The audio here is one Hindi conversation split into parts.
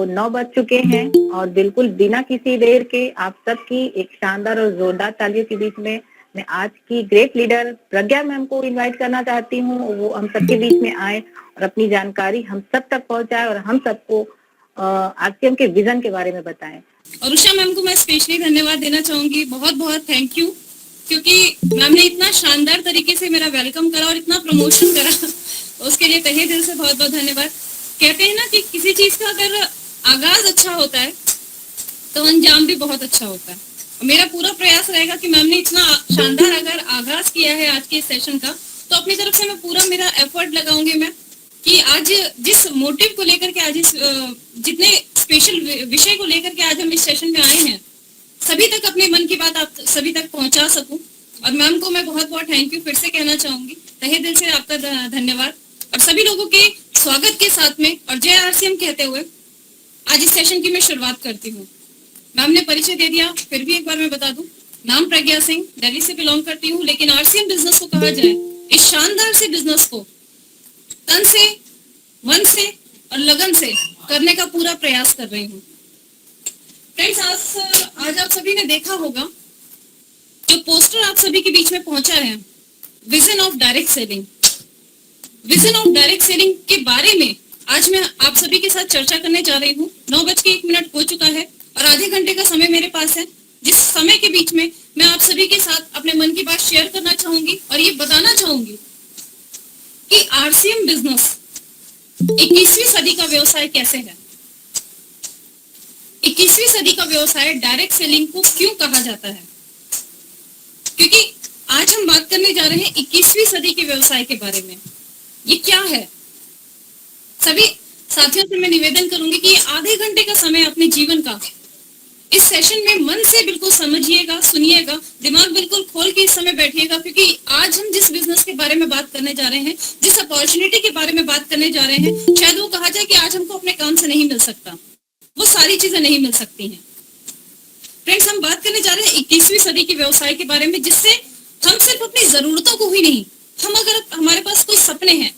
9 बज चुके हैं और बिल्कुल बिना किसी देर के आप सबकी एक शानदार और जोरदार तालियों के बीच में मैं आज की ग्रेट लीडर प्रज्ञा मैम को इनवाइट करना चाहती हूँ। वो हम सबके बीच में आए और अपनी जानकारी हम सब तक पहुंचाए और हम सबको आरसीएम के विजन के बारे में बताएं। और उषा मैम को मैं स्पेशली धन्यवाद देना चाहूंगी, बहुत बहुत थैंक यू, क्योंकि मैम ने इतना शानदार तरीके से मेरा वेलकम करा और इतना प्रमोशन करा, उसके लिए तहे दिल से बहुत बहुत धन्यवाद। कहते हैं ना कि किसी चीज का अगर आगाज अच्छा होता है तो अंजाम भी बहुत अच्छा होता है। मेरा पूरा प्रयास रहेगा कि मैम ने इतना शानदार अगर आगाज किया है आज के सेशन का, तो अपनी तरफ से मैं पूरा मेरा एफर्ट लगाऊंगी मैं कि आज जिस मोटिव को लेकर के आज इस जितने स्पेशल विषय को लेकर के आज हम इस सेशन में आए हैं, सभी तक अपने मन की बात आप सभी तक पहुंचा सकूं। और मैम को मैं बहुत बहुत थैंक यू फिर से कहना चाहूंगी, तहे दिल से आपका धन्यवाद। और सभी लोगों के स्वागत के साथ में और जय आरसीएम कहते हुए आज इस सेशन की मैं शुरुआत करती हूँ। मैम ने परिचय दे दिया, फिर भी एक बार मैं बता दूं, नाम प्रज्ञा सिंह, दिल्ली से बिलोंग करती हूँ, लेकिन आरसीएम बिजनेस को कहा जाए, इस शानदार से बिजनेस को तन से, मन से और लगन से करने का पूरा प्रयास कर रही हूँ। फ्रेंड्स, आज आप सभी ने देखा होगा जो पोस्टर आप सभी के बीच में पहुंचा है, vision of direct selling. Vision of direct selling के बारे में आज मैं आप सभी के साथ चर्चा करने जा रही हूँ। 9:01 हो चुका है और आधे घंटे का समय मेरे पास है, जिस समय के बीच में मैं आप सभी के साथ अपने मन की बात शेयर करना चाहूंगी और ये बताना चाहूंगी कि आरसीएम बिजनेस 21वीं सदी का व्यवसाय कैसे है। 21वीं सदी का व्यवसाय डायरेक्ट सेलिंग को क्यों कहा जाता है, क्योंकि आज हम बात करने जा रहे हैं 21वीं सदी के व्यवसाय के बारे में। ये क्या है, सभी साथियों से मैं निवेदन करूंगी कि आधे घंटे का समय अपने जीवन का इस सेशन में मन से बिल्कुल समझिएगा, सुनिएगा, दिमाग बिल्कुल खोल के इस समय बैठिएगा, क्योंकि आज हम जिस बिजनेस के बारे में बात करने जा रहे हैं, जिस अपॉर्चुनिटी के बारे में बात करने जा रहे हैं, शायद वो कहा जाए कि आज हमको अपने काम से नहीं मिल सकता, वो सारी चीजें नहीं मिल सकती हैं। फ्रेंड्स, हम बात करने जा रहे हैं 21वीं सदी के व्यवसाय के बारे में, जिससे हम सिर्फ अपनी जरूरतों को ही नहीं, हम अगर हमारे पास कोई सपने हैं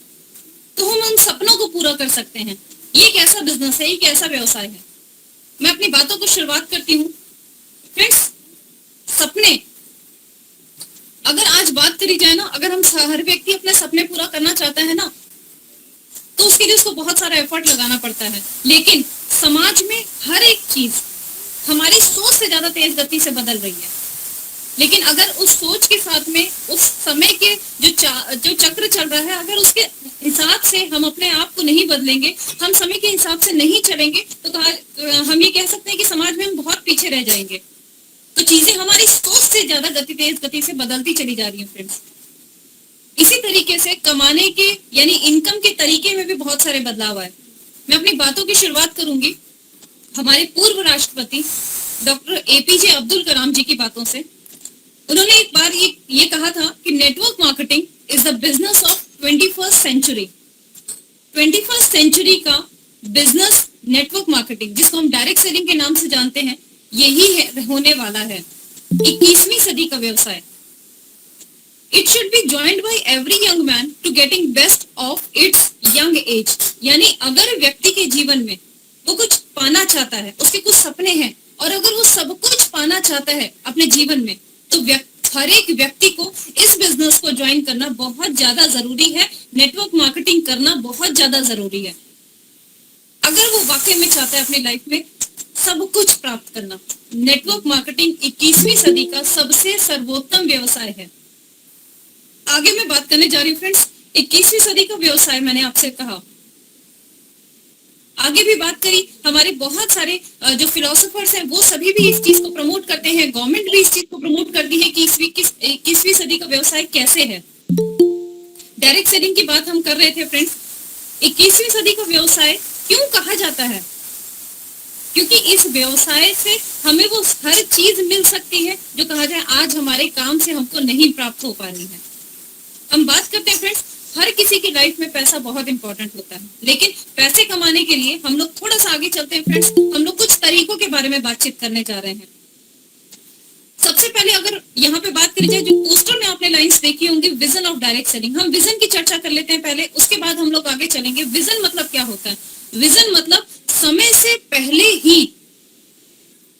तो हम उन सपनों को पूरा कर सकते हैं। ये एक ऐसा बिजनेस है, एक ऐसा व्यवसाय है। मैं अपनी बातों को शुरुआत करती हूँ। फ्रेंड्स, सपने, अगर आज बात करी जाए ना, अगर हम हर व्यक्ति अपने सपने पूरा करना चाहता है ना, तो उसके लिए उसको बहुत सारा एफर्ट लगाना पड़ता है। लेकिन समाज में हर एक चीज हमारी सोच से ज्यादा तेज गति से बदल रही है। लेकिन अगर उस सोच के साथ में उस समय के जो चक्र चल रहा है, अगर उसके हिसाब से हम अपने आप को नहीं बदलेंगे, हम समय के हिसाब से नहीं चलेंगे, तो हम ये कह सकते हैं कि समाज में हम बहुत पीछे रह जाएंगे। तो चीजें हमारी सोच से ज्यादा तेज गति से बदलती चली जा रही है। फ्रेंड्स, इसी तरीके से कमाने के यानी इनकम के तरीके में भी बहुत सारे बदलाव आए। मैं अपनी बातों की शुरुआत करूंगी हमारे पूर्व राष्ट्रपति डॉक्टर एपीजे अब्दुल कलाम जी की बातों से। उन्होंने एक बार ये कहा था कि network marketing is the business of 21st century. 21st century का बिजनेस नेटवर्क मार्केटिंग, जिसको हम डायरेक्ट सेलिंग के नाम से जानते हैं, यही होने वाला है 21वीं सदी का व्यवसाय। It should be joined by every young man to getting best of its young age. यानी अगर व्यक्ति के जीवन में वो कुछ पाना चाहता है, उसके कुछ सपने हैं, और अगर वो सब कुछ पाना चाहता है अपने जीवन में, तो हर एक व्यक्ति को इस बिजनेस को ज्वाइन करना बहुत ज्यादा जरूरी है। नेटवर्क मार्केटिंग करना बहुत ज्यादा जरूरी है अगर वो वाकई में चाहता है अपनी लाइफ में सब कुछ प्राप्त करना। नेटवर्क मार्केटिंग 21वीं सदी का सबसे सर्वोत्तम व्यवसाय है। आगे मैं बात करने जा रही हूँ फ्रेंड्स, 21वीं सदी का व्यवसाय मैंने आपसे कहा। आगे भी बात करी, हमारे बहुत सारे जो फिलोसोफर्स हैं वो सभी भी इस चीज को प्रमोट करते हैं, गवर्नमेंट भी इस चीज को प्रमोट करती है कि 21वीं सदी का व्यवसाय कैसे है। डायरेक्ट सेलिंग की बात हम कर रहे थे फ्रेंड्स। 21वीं सदी का व्यवसाय क्यों कहा जाता है, क्योंकि इस व्यवसाय से हमें वो हर चीज मिल सकती है जो कहा जाए आज हमारे काम से हमको नहीं प्राप्त हो पा रही है। हम बात करते हैं फ्रेंड्स, हर किसी की लाइफ में पैसा बहुत इंपॉर्टेंट होता है, लेकिन पैसे कमाने के लिए हम लोग थोड़ा सा आगे चलते हैं फ्रेंड्स। हम लोग कुछ तरीकों के बारे में बातचीत करने जा रहे हैं। सबसे पहले अगर यहाँ पे बात करी जाए, जो पोस्टर में आपने लाइंस देखी होंगी, विजन ऑफ डायरेक्ट सेलिंग, हम विजन की चर्चा कर लेते हैं पहले, उसके बाद हम लोग आगे चलेंगे। विजन मतलब क्या होता है? विजन मतलब समय से पहले ही,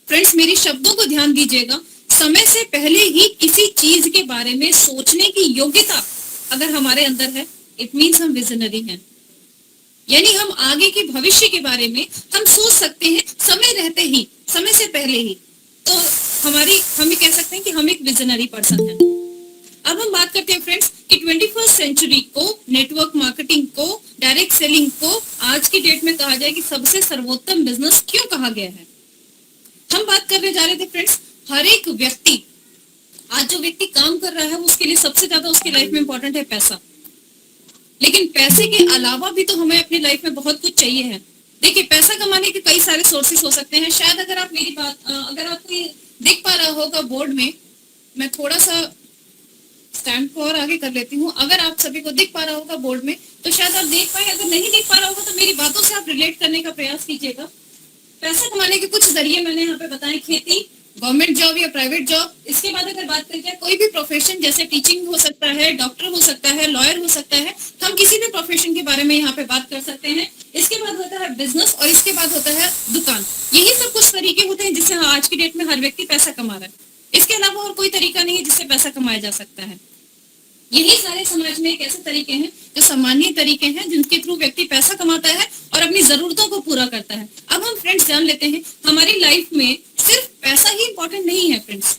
फ्रेंड्स मेरी शब्दों को ध्यान दीजिएगा, समय से पहले ही किसी चीज के बारे में सोचने की योग्यता अगर हमारे अंदर है, इट मीन्स हम विजनरी हैं। यानी हम आगे के भविष्य के बारे में हम सोच सकते हैं समय रहते ही, समय से पहले ही। तो हम ये कह सकते हैं कि हम एक विजनरी पर्सन हैं। अब हम बात करते हैं फ्रेंड्स कि 21st सेंचुरी को, नेटवर्क मार्केटिंग को, डायरेक्ट सेलिंग को आज की डेट में कहा जाए कि सबसे सर्वोत्तम बिजनेस क्यों कहा गया है। हम बात करने जा रहे थे फ्रेंड्स, हर एक व्यक्ति, आज जो व्यक्ति काम कर रहा है उसके लिए सबसे ज्यादा उसकी लाइफ में इंपॉर्टेंट है पैसा। लेकिन पैसे के अलावा भी तो हमें अपनी लाइफ में बहुत कुछ चाहिए है। देखिए, पैसा कमाने के कई सारे सोर्सेस हो सकते हैं। शायद अगर आप मेरी बात, अगर आपको देख पा रहा होगा बोर्ड में, मैं थोड़ा सा स्टैंड को और आगे कर लेती हूँ। अगर आप सभी को दिख पा रहा होगा बोर्ड में तो शायद आप देख पाए, अगर नहीं दिख पा रहा होगा तो मेरी बातों से आप रिलेट करने का प्रयास कीजिएगा। पैसा कमाने के कुछ जरिए मैंने यहाँ पे बताए, खेती, गवर्नमेंट जॉब या प्राइवेट जॉब। इसके बाद अगर बात करें जाए कोई भी प्रोफेशन, जैसे टीचिंग हो सकता है, डॉक्टर हो सकता है, लॉयर हो सकता है, हम किसी भी प्रोफेशन के बारे में यहाँ पे बात कर सकते हैं। इसके बाद होता है बिजनेस और इसके बाद होता है दुकान। यही सब कुछ तरीके होते हैं जिससे आज की डेट में हर व्यक्ति पैसा कमा रहा है। इसके अलावा और कोई तरीका नहीं है जिससे पैसा कमाया जा सकता है। यही सारे समाज में एक ऐसे तरीके हैं जो सामान्य तरीके हैं जिनके थ्रू व्यक्ति पैसा कमाता है और अपनी जरूरतों को पूरा करता है। अब हम फ्रेंड्स जान लेते हैं, हमारी लाइफ में सिर्फ पैसा ही इंपॉर्टेंट नहीं है फ्रेंड्स।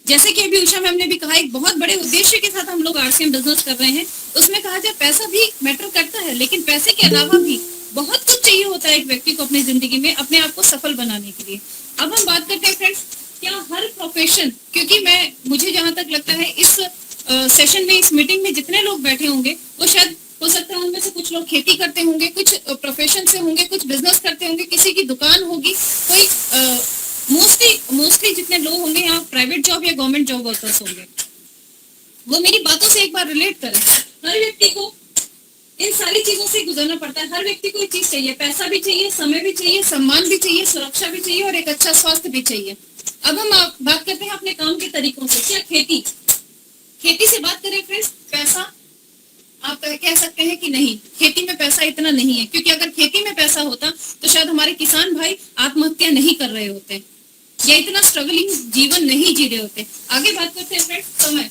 जैसे कि अभी उषा मैम ने भी कहा, एक बहुत बड़े उद्देश्य के साथ हम लोग आरसीएम बिजनेस कर रहे हैं, उसमें कहा जाए पैसा भी मैटर करता है, लेकिन पैसे के अलावा भी बहुत कुछ चाहिए होता है एक व्यक्ति को अपनी जिंदगी में अपने आप को सफल बनाने के लिए। अब हम बात करते हैं फ्रेंड्स, क्या हर प्रोफेशन, क्योंकि मुझे जहां तक लगता है इस सेशन में, इस मीटिंग में जितने लोग बैठे होंगे वो शायद हो सकता है उनमें से कुछ लोग खेती करते होंगे, कुछ प्रोफेशन से होंगे, कुछ बिजनेस करते होंगे, किसी की दुकान होगी, कोई मोस्टली जितने लोग होंगे यहाँ प्राइवेट जॉब या गवर्नमेंट जॉब वर्कर्स होंगे। वो मेरी बातों से एक बार रिलेट करें। हर व्यक्ति को इन सारी चीजों से गुजरना पड़ता है। हर व्यक्ति को एक चीज चाहिए, पैसा भी चाहिए, समय भी चाहिए, सम्मान भी चाहिए, सुरक्षा भी चाहिए और एक अच्छा स्वास्थ्य भी चाहिए। अब हम बात करते हैं अपने काम के तरीकों से। क्या खेती से बात करें फ्रेंड्स, पैसा आप कह सकते हैं कि नहीं, खेती में पैसा इतना नहीं है, क्योंकि अगर खेती में पैसा होता तो शायद हमारे किसान भाई आत्महत्या नहीं कर रहे होते या इतना स्ट्रगलिंग जीवन नहीं जी रहे होते। आगे बात करते हैं फ्रेंड्स, समय।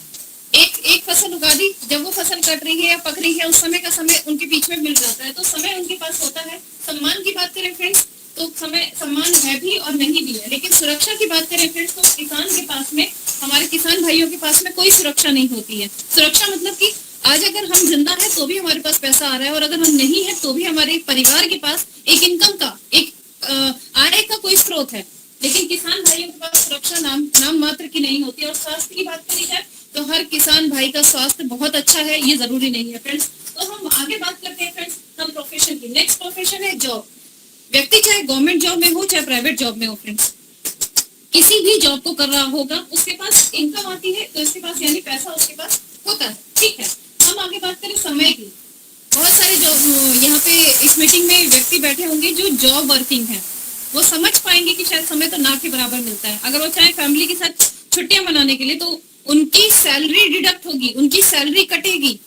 एक फसल उगा दी, जब वो फसल कट रही है या पक रही है, उस समय का समय उनके बीच में मिल जाता है, तो समय उनके पास होता है। सम्मान की बात करें फ्रेंड्स तो समय, सम्मान है भी और नहीं भी है। लेकिन सुरक्षा की बात करें फ्रेंड्स तो किसान के पास में, हमारे किसान भाइयों के पास में कोई सुरक्षा नहीं होती है। सुरक्षा मतलब कि आज अगर हम जिंदा है तो भी हमारे पास पैसा आ रहा है, और अगर हम नहीं है तो भी हमारे परिवार के पास एक इनकम का, एक आय का कोई स्रोत है। लेकिन किसान भाइयों के पास सुरक्षा नाम मात्र की नहीं होती। और स्वास्थ्य की बात करी जाए तो हर किसान भाई का स्वास्थ्य बहुत अच्छा है, ये जरूरी नहीं है फ्रेंड्स। तो हम आगे बात करते हैं फ्रेंड्स हम प्रोफेशन की। नेक्स्ट प्रोफेशन है जॉब। व्यक्ति चाहे गवर्नमेंट जॉब में हो चाहे प्राइवेट जॉब में हो फ्रेंड्स, किसी भी जॉब को कर रहा होगा, उसके पास इनकम आती है तो उसके पास यानी पैसा उसके पास होता है। ठीक है, हम आगे बात करें समय की। बहुत सारे जॉब यहाँ पे इस मीटिंग में व्यक्ति बैठे होंगे जो जॉब वर्किंग है, वो समझ पाएंगे कि शायद समय तो ना के बराबर मिलता है। अगर वो चाहे फैमिली के साथ छुट्टियां मनाने के लिए तो उनकी सैलरी डिडक्ट होगी, उनकी सैलरी कटेगी,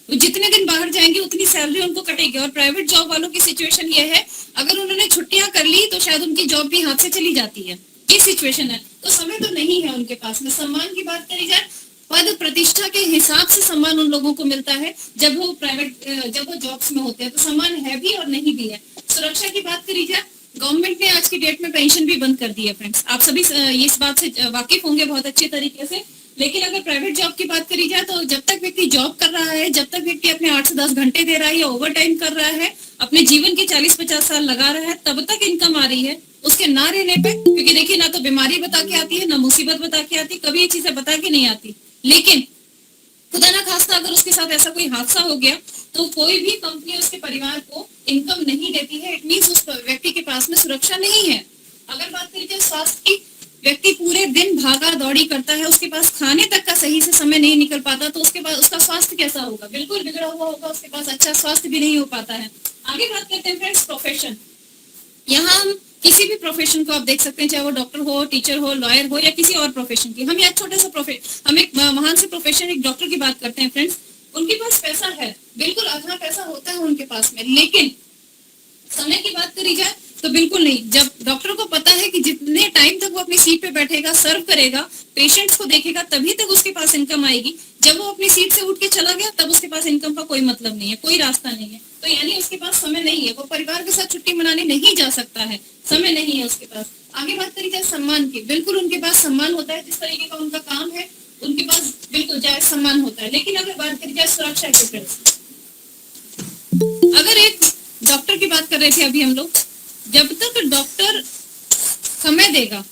वो जितने दिन बाहर जाएंगे उतनी सैलरी उनको कटेगी। और प्राइवेट जॉब वालों की सिचुएशन ये है, अगर उन्होंने छुट्टियां कर ली तो शायद उनकी जॉब भी हाथ से चली जाती है, ये सिचुएशन है। तो समय तो नहीं है उनके पास में। सम्मान की बात करी जाए, पद प्रतिष्ठा के हिसाब से सम्मान उन लोगों को मिलता है जब वो जॉब्स में होते हैं, तो सम्मान है भी और नहीं भी है। सुरक्षा की बात करी जाए, गवर्नमेंट ने आज की डेट में पेंशन भी बंद कर दी है फ्रेंड्स, आप सभी इस बात से वाकिफ होंगे बहुत अच्छे तरीके से। लेकिन अगर प्राइवेट जॉब की बात करी जाए तो जब तक व्यक्ति जॉब कर रहा है, जब तक व्यक्ति अपने 8 से 10 घंटे दे रहा है या ओवर टाइम कर रहा है, अपने जीवन के 40-50 साल लगा रहा है, तब तक इनकम आ रही है। उसके ना रहने पे, क्योंकि देखिए ना तो बीमारी बता के आती है, ना मुसीबत बता के आती, कभी ये चीजें बता के नहीं आती। लेकिन खुदा ना खास्ता अगर उसके साथ ऐसा कोई हादसा हो गया तो कोई भी कंपनी उसके परिवार को इनकम नहीं देती है। इट मींस उस व्यक्ति के पास में सुरक्षा नहीं है। अगर बात करें स्वास्थ्य की, व्यक्ति पूरे दिन भागा दौड़ी करता है, उसके पास खाने तक का सही से समय नहीं निकल पाता, तो उसके पास उसका स्वास्थ्य कैसा होगा, बिल्कुल बिगड़ा हुआ होगा, उसके पास अच्छा स्वास्थ्य भी नहीं हो पाता है। आगे बात करते हैं फ्रेंड्स प्रोफेशन। यहाँ हम किसी भी प्रोफेशन को आप देख सकते हैं, चाहे वो डॉक्टर हो, टीचर हो, लॉयर हो या किसी और प्रोफेशन की। हम एक छोटे सा हम एक महान से प्रोफेशन एक डॉक्टर की बात करते हैं फ्रेंड्स। उनके पास पैसा है, बिल्कुल अच्छा पैसा होता है उनके पास में, लेकिन समय की बात करी जाए तो बिल्कुल नहीं। जब डॉक्टर को पता है कि जितने टाइम तक वो अपनी सीट पे बैठेगा, सर्व करेगा, पेशेंट्स को देखेगा, तभी तक उसके पास इनकम आएगी। जब वो अपनी सीट से उठ के चला गया तब उसके पास इनकम का कोई मतलब नहीं है, कोई रास्ता नहीं है। तो यानी उसके पास समय नहीं है, वो परिवार के साथ छुट्टी मनाने नहीं जा सकता है, समय नहीं है उसके पास। आगे बात करी जाए सम्मान की, बिल्कुल उनके पास सम्मान होता है, जिस तरीके का उनका काम है उनके पास बिल्कुल जायज सम्मान होता है। लेकिन अगर बात करी जाए सुरक्षा की फ्रेंड्स, अगर एक डॉक्टर की बात कर रहे थे अभी हम लोग, जब तक डॉक्टर समय देगा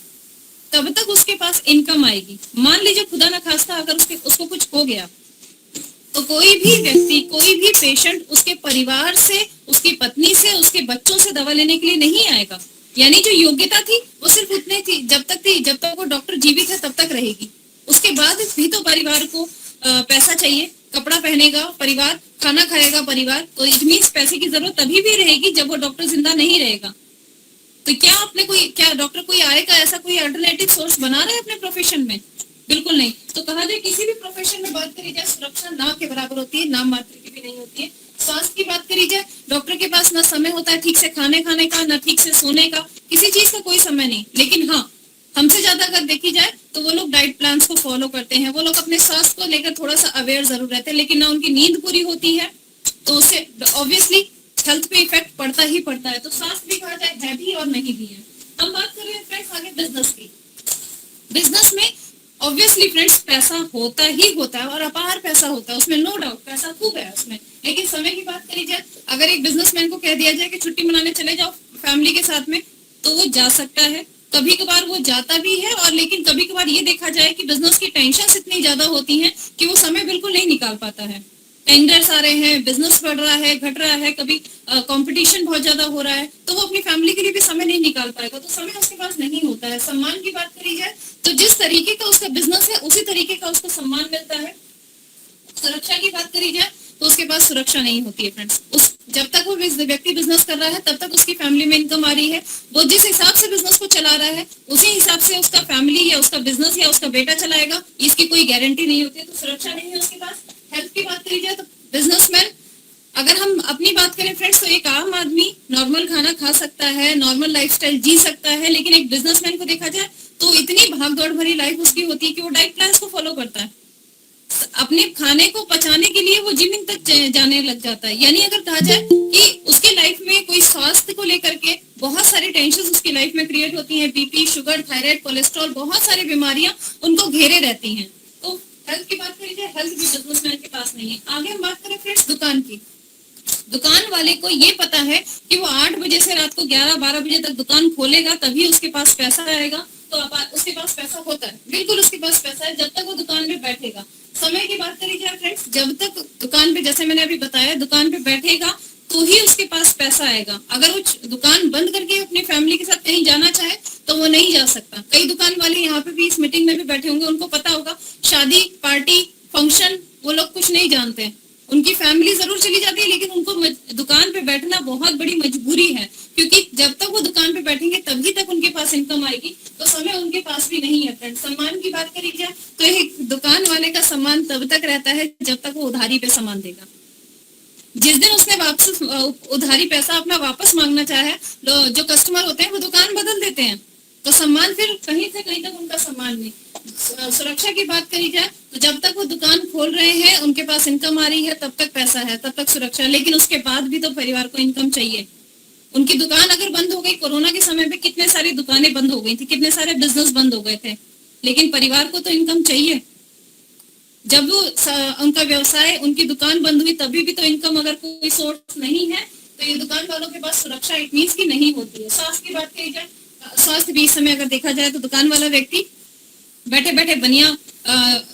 तब तक उसके पास इनकम आएगी। मान लीजिए खुदा ना खास्ता अगर उसको कुछ हो गया तो कोई भी व्यक्ति, कोई भी पेशेंट उसके परिवार से, उसकी पत्नी से, उसके बच्चों से दवा लेने के लिए नहीं आएगा। यानी जो योग्यता थी वो सिर्फ उतनी थी, जब तक वो डॉक्टर जीवित है तब तक रहेगी। उसके बाद भी तो परिवार को पैसा चाहिए, कपड़ा पहनेगा परिवार, खाना खाएगा परिवार, तो इट मीन्स पैसे की जरूरत तभी भी रहेगी जब वो डॉक्टर जिंदा नहीं रहेगा। तो क्या डॉक्टर कोई आय का ऐसा कोई अल्टरनेटिव सोर्स बना रहा है अपने प्रोफेशन में? बिल्कुल नहीं। तो कहा जाए किसी भी प्रोफेशन में बात करी जाए, सुरक्षा ना के बराबर होती है, नाम मात्र की भी नहीं होती है। स्वास्थ्य की बात करी जाए, डॉक्टर के पास ना समय होता है ठीक से खाने का, ना ठीक से सोने का, किसी चीज का कोई समय नहीं। लेकिन हाँ, हमसे ज्यादा अगर देखी जाए तो वो लोग डाइट प्लान्स को फॉलो करते हैं, वो लोग अपने स्वास्थ्य को लेकर थोड़ा सा अवेयर जरूर रहते हैं, लेकिन ना उनकी नींद पूरी होती है, तो उससे ऑब्वियसली हेल्थ पे इफेक्ट पड़ता ही पड़ता है। तो स्वास्थ्य भी कहा जाए है भी और नहीं भी है। हम बात कर रहे हैं फ्रेंड्स आगे बिजनेस की। बिजनेस में ऑब्वियसली फ्रेंड्स पैसा होता ही होता है और अपार पैसा होता है, उसमें नो डाउट पैसा खूब है उसमें। लेकिन समय की बात करी जाए, अगर एक बिजनेसमैन को कह दिया जाए कि छुट्टी मनाने चले जाओ फैमिली के साथ में, तो वो जा सकता है, कभी कभार वो जाता भी है। और लेकिन कभी कभार ये देखा जाए कि बिजनेस की टेंशन इतनी ज्यादा होती है कि वो समय बिल्कुल नहीं निकाल पाता है। टेंडर्स आ रहे हैं, बिजनेस बढ़ रहा है, घट रहा है, कभी कंपटीशन बहुत ज्यादा हो रहा है, तो वो अपनी फैमिली के लिए भी समय नहीं निकाल पाएगा, तो समय उसके पास नहीं होता है। सम्मान की बात करी जाए तो जिस तरीके का उसका बिजनेस है उसी तरीके का उसको सम्मान मिलता है। सुरक्षा की बात करी जाए तो उसके पास सुरक्षा नहीं होती है फ्रेंड्स। जब तक वो व्यक्ति बिजनेस कर रहा है तब तक उसकी फैमिली में इनकम आ रही है, वो जिस हिसाब से बिजनेस को चला रहा है उसी हिसाब से उसका फैमिली या उसका बिजनेस या उसका बेटा चलाएगा, इसकी कोई गारंटी नहीं होती है, तो सुरक्षा नहीं है उसके पास। हेल्थ की बात करी जाए तो बिजनेसमैन, अगर हम अपनी बात करें फ्रेंड्स, तो एक आम आदमी नॉर्मल खाना खा सकता है, नॉर्मल लाइफस्टाइल जी सकता है, लेकिन एक बिजनेसमैन को देखा जाए तो इतनी भागदौड़ भरी लाइफ उसकी होती है कि वो डाइट प्लान्स को फॉलो करता है, अपने खाने को पचाने के लिए वो जिमिंग तक जाने लग जाता है। यानी अगर कहा जाए कि उसके लाइफ में कोई स्वास्थ्य को लेकर के बहुत सारी टेंशन उसकी लाइफ में क्रिएट होती हैं, बीपी, शुगर, थायराइड, कोलेस्ट्रॉल, बहुत सारी बीमारियां उनको घेरे रहती हैं। तो हेल्थ की बात करी जाए, हेल्थ भी बिजनेसमैन के पास नहीं है। आगे हम बात करें फ्रेंड्स दुकान की। दुकान वाले को ये पता है कि वो 8 बजे से रात को 11-12 बजे तक दुकान खोलेगा, तभी उसके पास पैसा आएगा। तो उसके पास पैसा होता है, बिल्कुल उसके पास पैसा है, जब तक वो दुकान पे बैठेगा। समय की बात करी जाए फ्रेंड्स, जब तक दुकान पे, जैसे मैंने अभी बताया, दुकान पे बैठेगा तो ही उसके पास पैसा आएगा। अगर वो दुकान बंद करके अपनी फैमिली के साथ कहीं जाना चाहे तो वो नहीं जा सकता। कई दुकान वाले यहाँ पे भी इस मीटिंग में भी बैठे होंगे, उनको पता होगा शादी, पार्टी, फंक्शन वो लोग कुछ नहीं जानते, उनकी फैमिली जरूर चली जाती है, लेकिन उनको दुकान पे बैठना बहुत बड़ी मजबूरी है, क्योंकि जब तक वो दुकान पे बैठेंगे तभी तक उनके पास इनकम आएगी। तो समय उनके पास भी नहीं है फ्रेंड। सम्मान की बात करी जाए तो एक दुकान वाले का सम्मान तब तक रहता है जब तक वो उधारी पे सामान देगा। जिस दिन उसने वापस उधारी पैसा अपना वापस मांगना चाहे, जो कस्टमर होते हैं वो दुकान बदल देते हैं, तो सम्मान फिर कहीं से कहीं तक उनका सम्मान नहीं। सुरक्षा की बात करी जाए तो जब तक वो दुकान खोल रहे हैं, उनके पास इनकम आ रही है, तब तक पैसा है, तब तक सुरक्षा है। लेकिन उसके बाद भी तो परिवार को इनकम चाहिए। उनकी दुकान अगर बंद हो गई, कोरोना के समय पे कितने सारी दुकानें बंद हो गई थी, कितने सारे बिजनेस बंद हो गए थे, लेकिन परिवार को तो इनकम चाहिए। जब वो उनका व्यवसाय, उनकी दुकान बंद हुई, तभी भी तो इनकम अगर कोई सोर्स नहीं है, तो ये दुकान वालों के पास सुरक्षा इट मींस की नहीं होती है। स्वास्थ्य की बात करी जाए, स्वास्थ्य भी इस समय अगर देखा जाए तो दुकान वाला व्यक्ति बैठे बैठे बनिया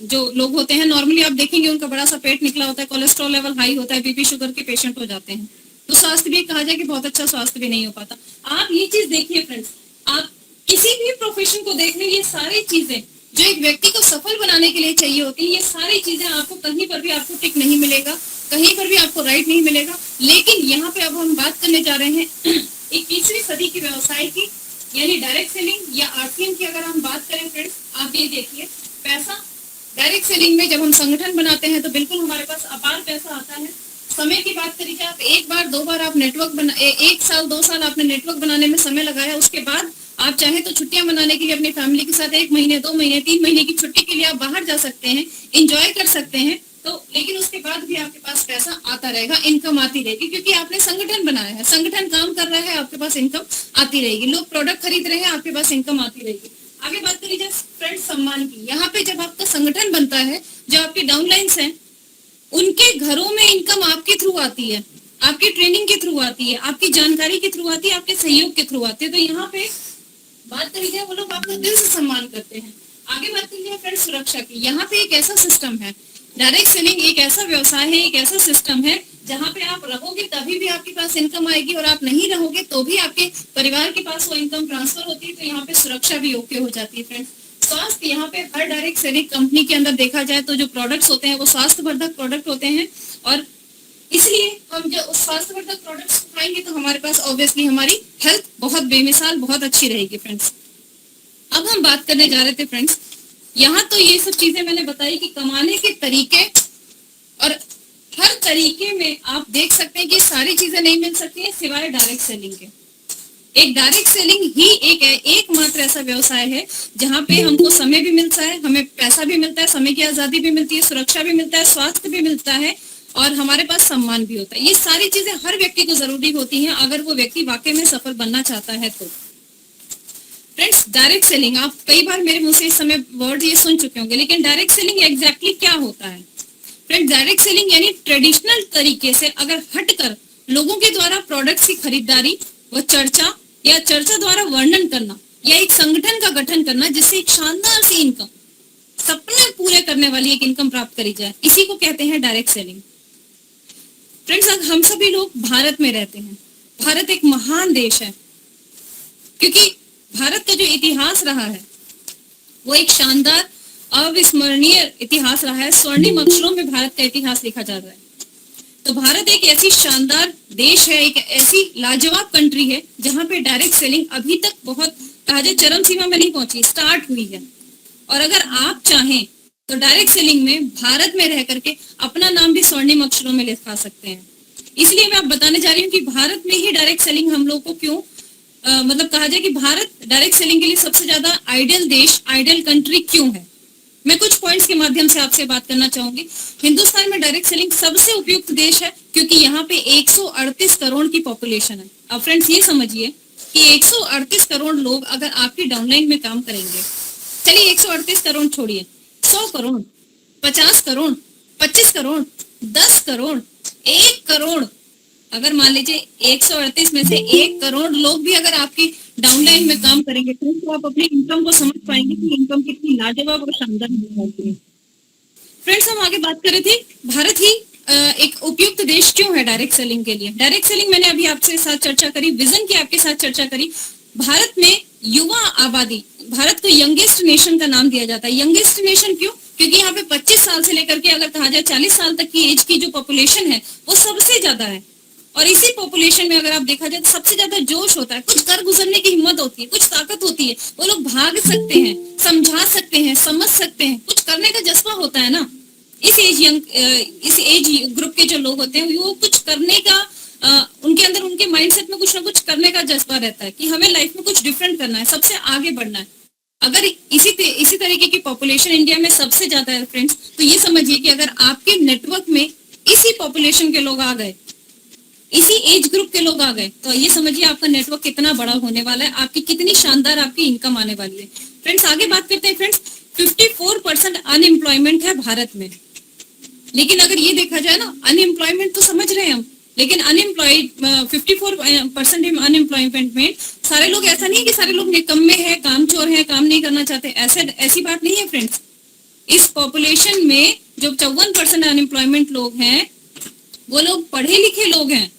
जो लोग होते हैं, नॉर्मली आप देखेंगे उनका बड़ा सा पेट निकला होता है, कोलेस्ट्रॉल लेवल हाई होता है, बीपी शुगर के पेशेंट हो जाते हैं। तो स्वास्थ्य भी कहा जाए कि बहुत अच्छा स्वास्थ्य भी नहीं हो पाता। आप ये चीज देखिए फ्रेंड्स, आप किसी भी प्रोफेशन को देख लें, ये सारी चीजें जो एक व्यक्ति को सफल बनाने के लिए चाहिए होती है, ये सारी चीजें आपको कहीं पर भी आपको टिक नहीं मिलेगा, कहीं पर भी आपको राइट नहीं मिलेगा। लेकिन यहाँ पे अब हम बात करने जा रहे हैं 21वीं सदी के व्यवसाय की, यानी डायरेक्ट सेलिंग या आरसीएम की। अगर हम बात करें फ्रेंड्स, आप ये देखिए, पैसा डायरेक्ट सेलिंग में जब हम संगठन बनाते हैं तो बिल्कुल हमारे पास अपार पैसा आता है। समय की बात करी जाए, आप एक बार दो बार आप नेटवर्क बना एक साल 2 साल आपने नेटवर्क बनाने में समय लगाया, उसके बाद आप चाहे तो छुट्टियां मनाने के लिए अपनी फैमिली के साथ 1 महीने 2 महीने 3 महीने की छुट्टी के लिए आप बाहर जा सकते हैं, इंजॉय कर सकते हैं। तो लेकिन उसके बाद भी आपके पास पैसा आता रहेगा, इनकम आती रहेगी, क्योंकि आपने संगठन बनाया है, संगठन काम कर रहा है, आपके पास इनकम आती रहेगी, लोग प्रोडक्ट खरीद रहे हैं, आपके पास इनकम आती रहेगी। आगे बात करी जाए फ्रेंड्स सम्मान की। यहाँ पे जब आपका संगठन बनता है, जो आपके डाउनलाइंस हैं उनके घरों में इनकम आपके थ्रू आती है, आपकी ट्रेनिंग के थ्रू आती है, आपकी जानकारी के थ्रू आती है, आपके सहयोग के थ्रू आती है। तो यहाँ पे बात करी जाए, वो लोग आपका दिल से सम्मान करते हैं। आगे बात करी जाए फ्रेंड्स सुरक्षा की। यहाँ पे एक ऐसा सिस्टम है, डायरेक्ट सेलिंग एक ऐसा व्यवसाय है, एक ऐसा सिस्टम है जहाँ पे आप रहोगे तभी भी आपके पास इनकम आएगी, और आप नहीं रहोगे तो भी आपके परिवार के पास वो इनकम ट्रांसफर होती है। तो यहाँ पे सुरक्षा भी ओके हो जाती है फ्रेंड्स। स्वास्थ्य, यहाँ पे हर डायरेक्ट सेलिंग कंपनी के अंदर देखा जाए तो जो प्रोडक्ट्स होते हैं वो स्वास्थ्यवर्धक प्रोडक्ट होते हैं, और इसलिए हम जो उस स्वास्थ्यवर्धक प्रोडक्ट्स खाएंगे तो हमारे पास ऑब्वियसली हमारी हेल्थ बहुत बेमिसाल बहुत अच्छी रहेगी फ्रेंड्स। अब हम बात करने जा रहे थे फ्रेंड्स, यहाँ तो ये सब चीजें मैंने बताई कि कमाने के तरीके, और हर तरीके में आप देख सकते हैं कि सारी चीजें नहीं मिल सकती हैं सिवाय डायरेक्ट सेलिंग के। एक डायरेक्ट सेलिंग ही एकमात्र ऐसा व्यवसाय है जहाँ पे हमको समय भी मिलता है, हमें पैसा भी मिलता है, समय की आजादी भी मिलती है, सुरक्षा भी मिलता है, स्वास्थ्य भी मिलता है, और हमारे पास सम्मान भी होता है। ये सारी चीजें हर व्यक्ति को जरूरी होती हैं अगर वो व्यक्ति वाकई में सफल बनना चाहता है तो। फ्रेंड्स डायरेक्ट सेलिंग, आप कई बार मेरे मुंह से इस समय वर्ड ये सुन चुके होंगे, लेकिन डायरेक्ट सेलिंग एग्जैक्टली क्या होता है? फ्रेंड्स डायरेक्ट सेलिंग यानी ट्रेडिशनल तरीके से अगर हटकर लोगों के द्वारा प्रोडक्ट्स की खरीदारी व चर्चा या चर्चा द्वारा वर्णन करना, या एक संगठन का गठन करना जिससे एक शानदार सी इनकम, सपने पूरे करने वाली एक इनकम प्राप्त करी जाए, इसी को कहते हैं डायरेक्ट सेलिंग। फ्रेंड्स हम सभी लोग भारत में रहते हैं। भारत एक महान देश है, क्योंकि भारत का जो इतिहास रहा है वो एक शानदार अविस्मरणीय इतिहास रहा है। स्वर्णिम अक्षरों में भारत का इतिहास लिखा जा रहा है। तो भारत एक ऐसी शानदार देश है, एक ऐसी लाजवाब कंट्री है जहाँ पे डायरेक्ट सेलिंग अभी तक बहुत कहा जाए चरम सीमा में नहीं पहुंची, स्टार्ट हुई है। और अगर आप चाहें तो डायरेक्ट सेलिंग में भारत में रह करके अपना नाम भी स्वर्णिम अक्षरों में लिखा सकते हैं। इसलिए मैं आप बताने जा रही हूँ कि भारत में ही डायरेक्ट सेलिंग हम लोग को क्यों मतलब कहा जाए कि भारत डायरेक्ट सेलिंग के लिए सबसे ज्यादा आइडियल देश, आइडियल कंट्री क्यों है। मैं कुछ पॉइंट्स के माध्यम से आपसे बात करना चाहूंगी। हिंदुस्तान में डायरेक्ट सेलिंग सबसे उपयुक्त देश है क्योंकि यहाँ पे 138 करोड़ की पॉपुलेशन है। अब फ्रेंड्स ये समझिए कि 138 करोड़ लोग अगर आपकी डाउनलाइन में काम करेंगे, चलिए 138 करोड़ छोड़िए, 100 करोड़, 50 करोड़, 25 करोड़, 10 करोड़, 1 करोड़, अगर मान लीजिए 138 में से 1 करोड़ लोग भी अगर आपकी डाउनलाइन में काम करेंगे तो आप अपनी इनकम को समझ पाएंगे कि इनकम कितनी लाजवाब और शानदार होती है। फ्रेंड्स हम आगे बात कर रहे थे, भारत ही एक उपयुक्त देश क्यों है डायरेक्ट सेलिंग के लिए। डायरेक्ट सेलिंग मैंने अभी आपसे साथ चर्चा करी, विजन की आपके साथ चर्चा करी। भारत में युवा आबादी, भारत को यंगेस्ट नेशन का नाम दिया जाता है। यंगेस्ट नेशन क्यों? क्योंकि यहाँ पे 25 साल से लेकर के अगर कहा जाए 40 साल तक की एज की जो पॉपुलेशन है वो सबसे ज्यादा है। और इसी पॉपुलेशन में अगर आप देखा जाए तो सबसे ज्यादा जोश होता है, कुछ कर गुजरने की हिम्मत होती है, कुछ ताकत होती है, वो लोग भाग सकते हैं, समझा सकते हैं, समझ सकते हैं, कुछ करने का जज्बा होता है ना। इस एज ग्रुप के जो लोग होते हैं वो कुछ करने का उनके अंदर, उनके माइंडसेट में कुछ ना कुछ करने का जज्बा रहता है कि हमें लाइफ में कुछ डिफरेंट करना है, सबसे आगे बढ़ना है। अगर इसी तरीके की पॉपुलेशन इंडिया में सबसे ज्यादा है फ्रेंड्स, तो ये समझिए कि अगर आपके नेटवर्क में इसी पॉपुलेशन के लोग आ गए, इसी एज ग्रुप के लोग आ गए, तो ये समझिए आपका नेटवर्क कितना बड़ा होने वाला है, आपकी कितनी शानदार आपकी इनकम आने वाली है। फ्रेंड्स आगे बात करते हैं। फ्रेंड्स 54% अनएम्प्लॉयमेंट है भारत में, लेकिन अगर ये देखा जाए ना, अनएम्प्लॉयमेंट तो समझ रहे हैं हम, लेकिन अनएम्प्लॉयड 54% अनएम्प्लॉयमेंट में सारे लोग, ऐसा नहीं है कि सारे लोग निकम्मे हैं, कामचोर हैं, काम नहीं करना चाहते, ऐसी बात नहीं है फ्रेंड्स। इस पॉपुलेशन में जो 54% अनएम्प्लॉयमेंट लोग हैं वो लोग पढ़े लिखे लोग हैं,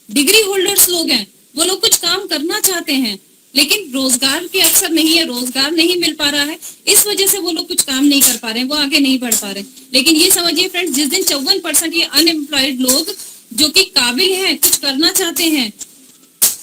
डिग्री होल्डर्स लोग हैं, वो लोग कुछ काम करना चाहते हैं, लेकिन रोजगार के अवसर नहीं है, रोजगार नहीं मिल पा रहा है, इस वजह से वो लोग कुछ काम नहीं कर पा रहे हैं, वो आगे नहीं बढ़ पा रहे। लेकिन ये समझिए फ्रेंड्स, जिस दिन 54% ये अनएम्प्लॉयड लोग जो कि काबिल हैं, कुछ करना चाहते हैं,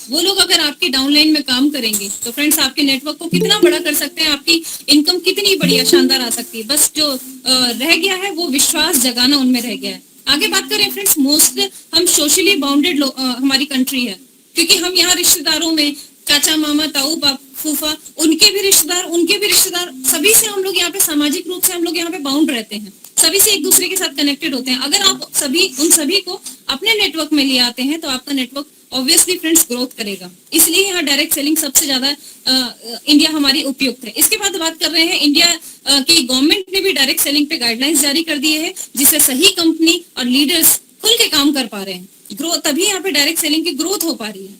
वो लोग अगर आपकी डाउनलाइन में काम करेंगे तो फ्रेंड्स आपके नेटवर्क को कितना बड़ा कर सकते हैं, आपकी इनकम कितनी बढ़िया शानदार आ सकती है। बस जो रह गया है वो विश्वास जगाना उनमें रह गया है। आगे बात करें फ्रेंड्स, मोस्ट हम सोशली बाउंडेड हमारी कंट्री है, क्योंकि हम यहाँ रिश्तेदारों में चाचा मामा ताऊ फूफा उनके भी रिश्तेदार सभी से हम लोग यहाँ पे सामाजिक रूप से हम लोग यहाँ पे बाउंड रहते हैं, सभी से एक दूसरे के साथ कनेक्टेड होते हैं। अगर आप उन सभी को अपने नेटवर्क में ले आते हैं तो आपका नेटवर्क ऑब्वियसली फ्रेंड्स ग्रोथ करेगा। इसलिए यहाँ डायरेक्ट सेलिंग सबसे ज्यादा इंडिया हमारी उपयुक्त है। इसके बाद बात कर रहे हैं इंडिया की गवर्नमेंट ने भी डायरेक्ट सेलिंग पे गाइडलाइंस जारी कर दिए हैं, जिससे सही कंपनी और लीडर्स खुल के काम कर पा रहे हैं, ग्रोथ तभी यहाँ पे डायरेक्ट सेलिंग की ग्रोथ हो पा रही है।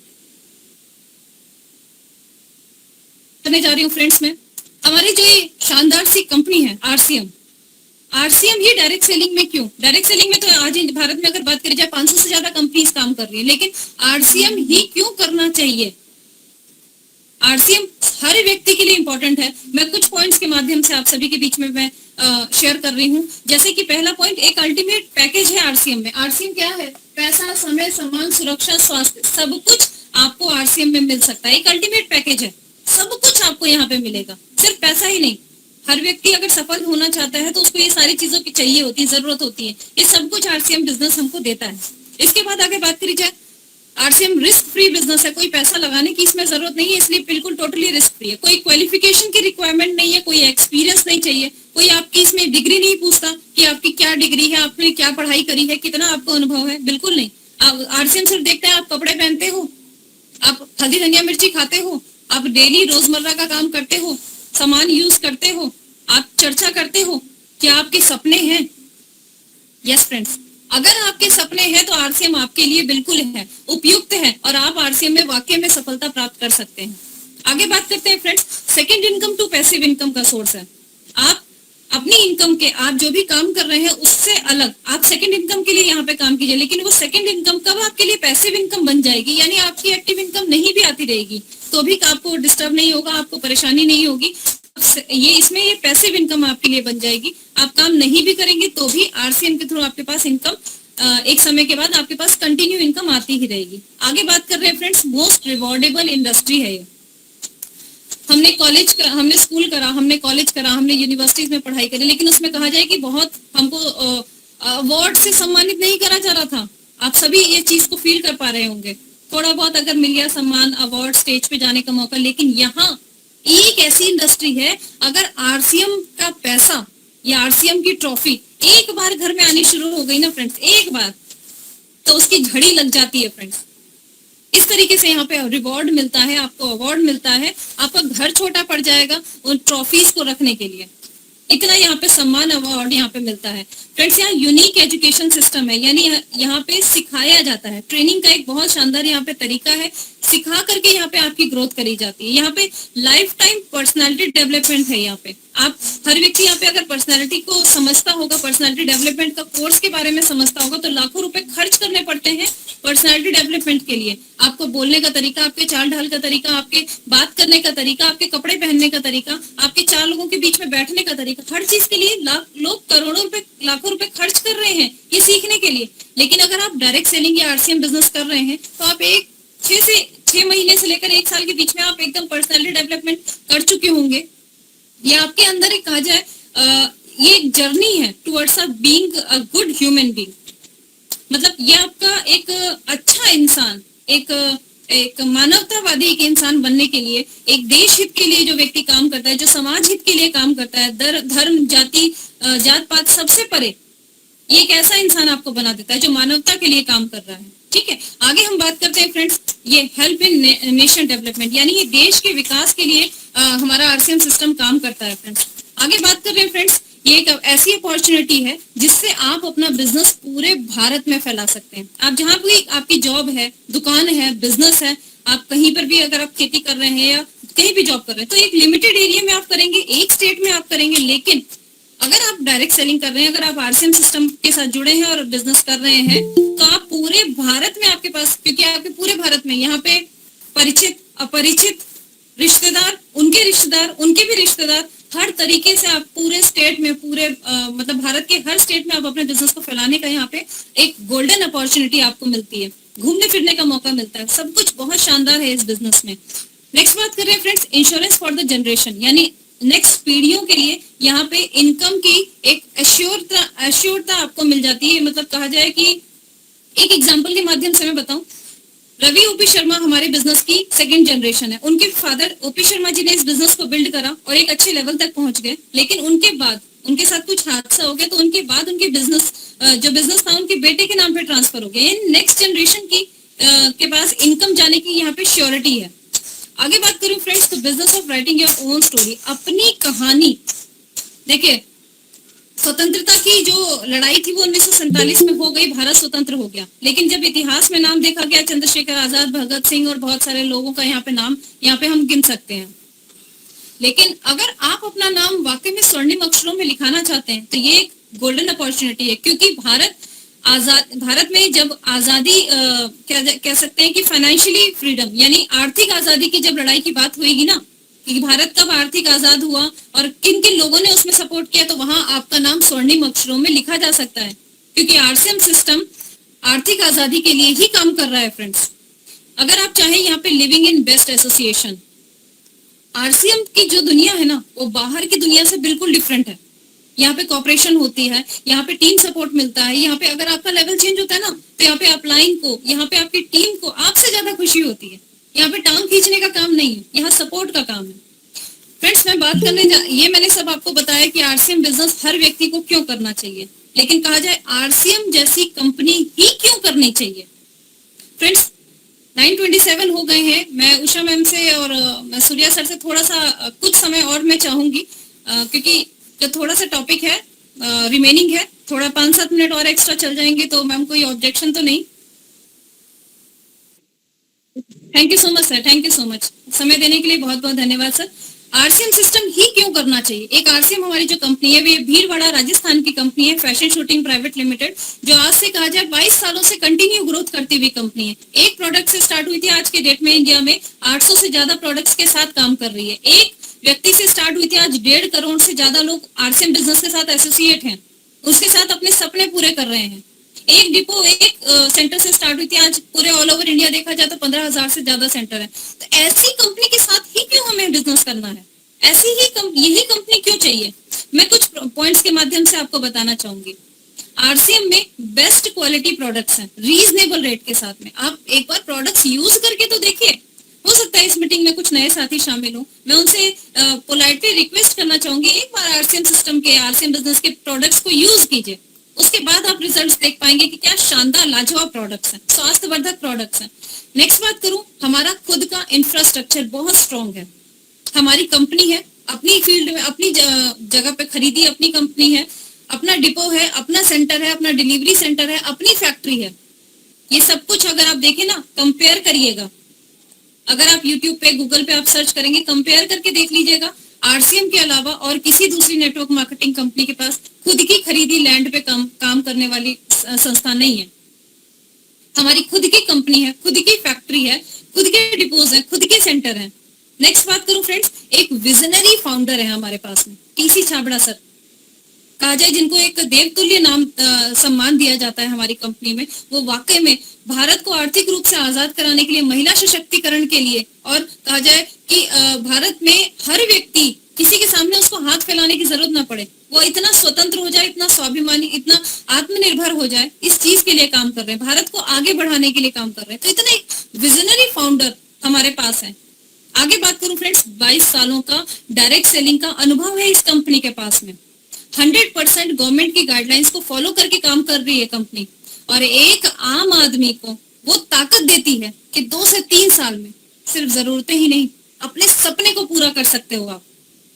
करने जा रही हूँ फ्रेंड्स में हमारी जो ये शानदार सी कंपनी है आरसीएम ये डायरेक्ट सेलिंग में क्यों? डायरेक्ट सेलिंग में तो आज भारत में अगर बात करी जाए 500 से ज्यादा कंपनीज काम कर रही है, लेकिन आरसीएम ही क्यों करना चाहिए? आरसीएम हर व्यक्ति के लिए इंपॉर्टेंट है। मैं कुछ पॉइंट्स के माध्यम से आप सभी के बीच में मैं शेयर कर रही हूँ। जैसे कि पहला पॉइंट, एक अल्टीमेट पैकेज है आरसीएम में। आरसीएम क्या है? पैसा, समय, सम्मान, सुरक्षा, स्वास्थ्य, सब कुछ आपको आरसीएम में मिल सकता है। एक अल्टीमेट पैकेज है, सब कुछ आपको यहाँ पे मिलेगा, सिर्फ पैसा ही नहीं। हर व्यक्ति अगर सफल होना चाहता है तो उसको ये सारी चीजों की चाहिए होती है, जरूरत होती है। ये सब कुछ आरसीएम बिजनेस हमको देता है। इसके बाद आगे बात करी जाए, आरसीएम रिस्क फ्री बिजनेस है, कोई पैसा लगाने की इसमें जरूरत नहीं है, इसलिए बिल्कुल टोटली रिस्क फ्री है। कोई क्वालिफिकेशन की रिक्वायरमेंट नहीं है, कोई एक्सपीरियंस नहीं चाहिए, कोई आपकी इसमें डिग्री नहीं पूछता कि आपकी क्या डिग्री है, आपने क्या पढ़ाई करी है, कितना आपको अनुभव है, बिल्कुल नहीं। आरसीएम सिर्फ देखते हैं आप कपड़े पहनते हो, आप हल्दी धनिया मिर्ची खाते हो, आप डेली रोजमर्रा का काम करते हो, सामान यूज करते हो, आप चर्चा करते हो, क्या आपके सपने हैं? यस फ्रेंड्स, अगर आपके सपने हैं तो आरसीएम आपके लिए बिल्कुल है, उपयुक्त है, और आप आरसीएम में वाकई में सफलता प्राप्त कर सकते हैं। आगे बात करते हैं friends, second income to passive income का सोर्स है। आप अपनी इनकम के, आप जो भी काम कर रहे हैं उससे अलग आप सेकंड इनकम के लिए यहाँ पे काम कीजिए, लेकिन वो सेकंड इनकम कब आपके लिए पैसिव इनकम बन जाएगी, यानी आपकी एक्टिव इनकम नहीं भी आती रहेगी तो भी आपको डिस्टर्ब नहीं होगा, आपको परेशानी नहीं होगी। ये पैसिव इनकम आपके लिए बन जाएगी। आप काम नहीं भी करेंगे तो भी आरसीएम के थ्रू आपके पास इनकम एक समय के बाद आपके पास कंटिन्यू इनकम आती ही रहेगी। आगे बात कर रहे हैं फ्रेंड्स, मोस्ट रिवॉर्डेबल इंडस्ट्री है ये। हमने स्कूल करा, हमने कॉलेज करा, हमने यूनिवर्सिटीज में पढ़ाई करी, लेकिन उसमें कहा जाए कि बहुत हमको अवार्ड से सम्मानित नहीं करा जा रहा था। आप सभी ये चीज को फील कर पा रहे होंगे, थोड़ा बहुत अगर मिल गया सम्मान, अवार्ड, स्टेज पे जाने का मौका, लेकिन यहाँ एक ऐसी इंडस्ट्री है, अगर आरसीएम का पैसा या आरसीएम की ट्रॉफी एक बार घर में आनी शुरू हो गई ना फ्रेंड्स, एक बार, तो उसकी झड़ी लग जाती है फ्रेंड्स। इस तरीके से यहाँ पे रिवॉर्ड मिलता है, आपको अवार्ड मिलता है, आपका घर छोटा पड़ जाएगा उन ट्रॉफीज को रखने के लिए, इतना यहाँ पे सम्मान अवार्ड यहाँ पे मिलता है फ्रेंड्स। यहाँ यूनिक एजुकेशन सिस्टम है, यानी यहाँ पे सिखाया जाता है, ट्रेनिंग का एक बहुत शानदार यहाँ पे तरीका है, सिखा करके यहाँ पे आपकी ग्रोथ करी जाती है। यहाँ पे लाइफ टाइम पर्सनालिटी डेवलपमेंट है। यहाँ पे आप हर व्यक्ति यहाँ पे अगर पर्सनालिटी को समझता होगा, पर्सनालिटी डेवलपमेंट का कोर्स के बारे में समझता होगा, तो लाखों रुपए खर्च करने पड़ते हैं पर्सनालिटी डेवलपमेंट के लिए। आपको बोलने का तरीका, आपके चाल ढाल का तरीका, आपके बात करने का तरीका, आपके कपड़े पहनने का तरीका, आपके चार लोगों के बीच में बैठने का तरीका, हर चीज के लिए लोग करोड़ों रुपए, लाखों रुपए खर्च कर रहे हैं ये सीखने के लिए। लेकिन अगर आप डायरेक्ट सेलिंग या आरसीएम बिजनेस कर रहे हैं तो आप 6 महीने से लेकर 1 साल के बीच में आप एकदम पर्सनालिटी डेवलपमेंट कर चुके होंगे। ये आपके अंदर एक कहा जाए ये एक जर्नी है towards being a good human being. मतलब ये आपका एक अच्छा इंसान, एक मानवतावादी एक इंसान बनने के लिए, एक देश हित के लिए जो व्यक्ति काम करता है, जो समाज हित के लिए काम करता है, धर्म, जाति, जात पात सबसे परे, ये एक ऐसा इंसान आपको बना देता है जो मानवता के लिए काम कर रहा है। ठीक है, आगे हम बात करते हैं फ्रेंड्स, ये हेल्प इन नेशन डेवलपमेंट, यानी ये देश के विकास के लिए हमारा आरसीएम सिस्टम काम करता है फ्रेंड्स। आगे बात कर रहे हैं फ्रेंड्स, ये एक ऐसी अपॉर्चुनिटी है जिससे आप अपना बिजनेस पूरे भारत में फैला सकते हैं। आप जहाँ भी आपकी जॉब है, दुकान है, बिजनेस है, आप कहीं पर भी अगर आप खेती कर रहे हैं या कहीं भी जॉब कर रहे हैं, तो एक लिमिटेड एरिया में आप करेंगे, एक स्टेट में आप करेंगे। लेकिन अगर आप डायरेक्ट सेलिंग कर रहे हैं, अगर आप आरसीएम सिस्टम के साथ जुड़े हैं और बिजनेस कर रहे हैं, तो आप पूरे भारत में आपके पास, क्योंकि आपके पूरे भारत में यहाँ पे परिचित, अपरिचित, रिश्तेदार, उनके भी रिश्तेदार, हर तरीके से आप पूरे स्टेट में, पूरे मतलब भारत के हर स्टेट में आप अपने बिजनेस को फैलाने का यहाँ पे एक गोल्डन अपॉर्चुनिटी आपको मिलती है, घूमने फिरने का मौका मिलता है, सब कुछ बहुत शानदार है इस बिजनेस में। नेक्स्ट बात कर रहे हैं friends, insurance for the generation, यानी नेक्स्ट पीढ़ियों के लिए यहाँ पे इनकम की एक एश्योरता आपको मिल जाती है। मतलब कहा जाए कि एक एग्जांपल के माध्यम से मैं बताऊं, रवि ओपी शर्मा हमारे बिजनेस की सेकंड जनरेशन है। उनके फादर ओपी शर्मा जी ने इस बिजनेस को बिल्ड करा और एक अच्छे लेवल तक पहुंच गए, लेकिन उनके बाद उनके साथ कुछ हादसा हो गया, तो उनके बाद उनके बिजनेस जो बिजनेस था उनके बेटे के नाम पे ट्रांसफर हो गया। नेक्स्ट जनरेशन की के पास इनकम जाने की यहाँ पे श्योरिटी है। आगे बात करूं फ्रेंड्स, तो business of writing your own story, अपनी कहानी। देखिए, स्वतंत्रता की जो लड़ाई थी वो 1947 में हो गई, भारत स्वतंत्र हो गया, लेकिन जब इतिहास में नाम देखा गया, चंद्रशेखर आजाद, भगत सिंह और बहुत सारे लोगों का यहाँ पे नाम यहाँ पे हम गिन सकते हैं। लेकिन अगर आप अपना नाम वाकई में स्वर्णिम अक्षरों में लिखाना चाहते हैं तो ये एक गोल्डन अपॉर्चुनिटी है, क्योंकि भारत में जब आजादी कह सकते हैं कि फाइनेंशियली फ्रीडम यानी आर्थिक आजादी की जब लड़ाई की बात हुएगी ना, कि भारत कब आर्थिक आजाद हुआ और किन किन लोगों ने उसमें सपोर्ट किया, तो वहां आपका नाम स्वर्णिम अक्षरों में लिखा जा सकता है, क्योंकि आरसीएम सिस्टम आर्थिक आजादी के लिए ही काम कर रहा है फ्रेंड्स। अगर आप चाहें यहाँ पे living in best association, RCM की जो दुनिया है ना वो बाहर की दुनिया से बिल्कुल डिफरेंट है। यहाँ पे कॉपरेशन होती है, यहाँ पे टीम सपोर्ट मिलता है, यहाँ पे अगर आपका लेवल चेंज होता है ना तो यहाँ पे अपलाइन को, यहाँ पे आपकी टीम को आपसे ज्यादा खुशी होती है। यहाँ पे टांग खींचने का काम नहीं है, यहाँ सपोर्ट का काम है। फ्रेंड्स, मैं बात करने ये मैंने सब आपको बताया कि आरसीएम बिजनेस हर व्यक्ति को क्यों करना चाहिए, लेकिन कहा जाए आरसीएम जैसी कंपनी ही क्यों करनी चाहिए। फ्रेंड्स, 9:27 हो गए हैं। मैं उषा मैम से और मैं सूर्या सर से थोड़ा सा कुछ समय और मैं चाहूंगी, क्योंकि जो थोड़ा सा टॉपिक है रिमेनिंग है, थोड़ा 5-7 मिनट और एक्स्ट्रा चल जाएंगे तो मैम कोई ऑब्जेक्शन तो नहीं। Thank you so much sir, thank you so much, समय देने के लिए बहुत बहुत धन्यवाद सर। आरसीएम सिस्टम ही क्यों करना चाहिए। एक आरसीएम हमारी जो कंपनी है वो भीलवाड़ा राजस्थान की कंपनी है, फैशन शूटिंग प्राइवेट लिमिटेड, जो आज से कहा जाए 22 सालों से कंटिन्यू ग्रोथ करती हुई कंपनी है। एक प्रोडक्ट से स्टार्ट हुई थी, आज के डेट में इंडिया में 800 से ज्यादा प्रोडक्ट्स के साथ काम कर रही है। एक व्यक्ति से स्टार्ट हुई थी, आज 1.5 करोड़ से ज्यादा लोग आरसीएम बिजनेस के साथ एसोसिएट हैं, उसके साथ अपने सपने पूरे कर रहे हैं। एक डिपो एक सेंटर से स्टार्ट हुई थी, आज पूरे ऑल ओवर इंडिया देखा जाए तो 15,000 से ज्यादा सेंटर है। तो ऐसी कंपनी के साथ ही क्यों हमें बिजनेस करना है, ऐसी ही यही कंपनी क्यों चाहिए। मैं कुछ पॉइंट्स के माध्यम से आपको बताना चाहूंगी। आरसीएम में बेस्ट क्वालिटी प्रोडक्ट्स हैं रीजनेबल रेट के साथ में। आप एक बार प्रोडक्ट्स यूज करके तो देखिए, हो सकता है इस मीटिंग में कुछ नए साथी शामिल हो, मैं उनसे पोलाइटली रिक्वेस्ट करना चाहूंगी, एक बार आरसीएम सिस्टम के, आरसीएम बिजनेस के प्रोडक्ट्स को यूज कीजिए, उसके बाद आप रिजल्ट्स देख पाएंगे कि क्या शानदार लाजवाब प्रोडक्ट्स हैं, स्वास्थ्यवर्धक प्रोडक्ट्स हैं। नेक्स्ट बात करूं, हमारा खुद का इंफ्रास्ट्रक्चर बहुत स्ट्रॉन्ग है। हमारी कंपनी है, अपनी फील्ड में अपनी जगह पे खरीदी अपनी कंपनी है, अपना डिपो है, अपना सेंटर है, अपना डिलीवरी सेंटर है, अपनी फैक्ट्री है। ये सब कुछ अगर आप देखें ना, कंपेयर करिएगा, अगर आप यूट्यूब पे, गूगल पे आप सर्च करेंगे, कंपेयर करके देख लीजिएगा, आरसीएम के अलावा और किसी दूसरी नेटवर्क मार्केटिंग कंपनी के पास खुद की खरीदी लैंड पे काम करने वाली संस्था नहीं है। हमारी खुद की कंपनी है, खुद की फैक्ट्री है, खुद के डिपोज है, खुद के सेंटर है। नेक्स्ट बात करूं फ्रेंड्स, एक विजनरी फाउंडर है हमारे पास में, टीसी छाबड़ा सर, कहा जाए जिनको एक देवतुल्य नाम सम्मान दिया जाता है हमारी कंपनी में। वो वाकई में भारत को आर्थिक रूप से आजाद कराने के लिए, महिला सशक्तिकरण के लिए, और कहा जाए कि भारत में हर व्यक्ति किसी के सामने उसको हाथ फैलाने की जरूरत ना पड़े, वो इतना स्वतंत्र हो जाए, इतना स्वाभिमानी, इतना आत्मनिर्भर हो जाए, इस चीज के लिए काम कर रहे हैं, भारत को आगे बढ़ाने के लिए काम कर रहे हैं। तो इतना एक विजनरी फाउंडर हमारे पास है। आगे बात करूं फ्रेंड्स, 22 सालों का डायरेक्ट सेलिंग का अनुभव है इस कंपनी के पास में। 100% गवर्नमेंट की गाइडलाइंस को फॉलो करके काम कर रही है कंपनी, और एक आम आदमी को वो ताकत देती है कि 2 से 3 साल में सिर्फ जरूरतें ही नहीं, अपने सपने को पूरा कर सकते हो आप।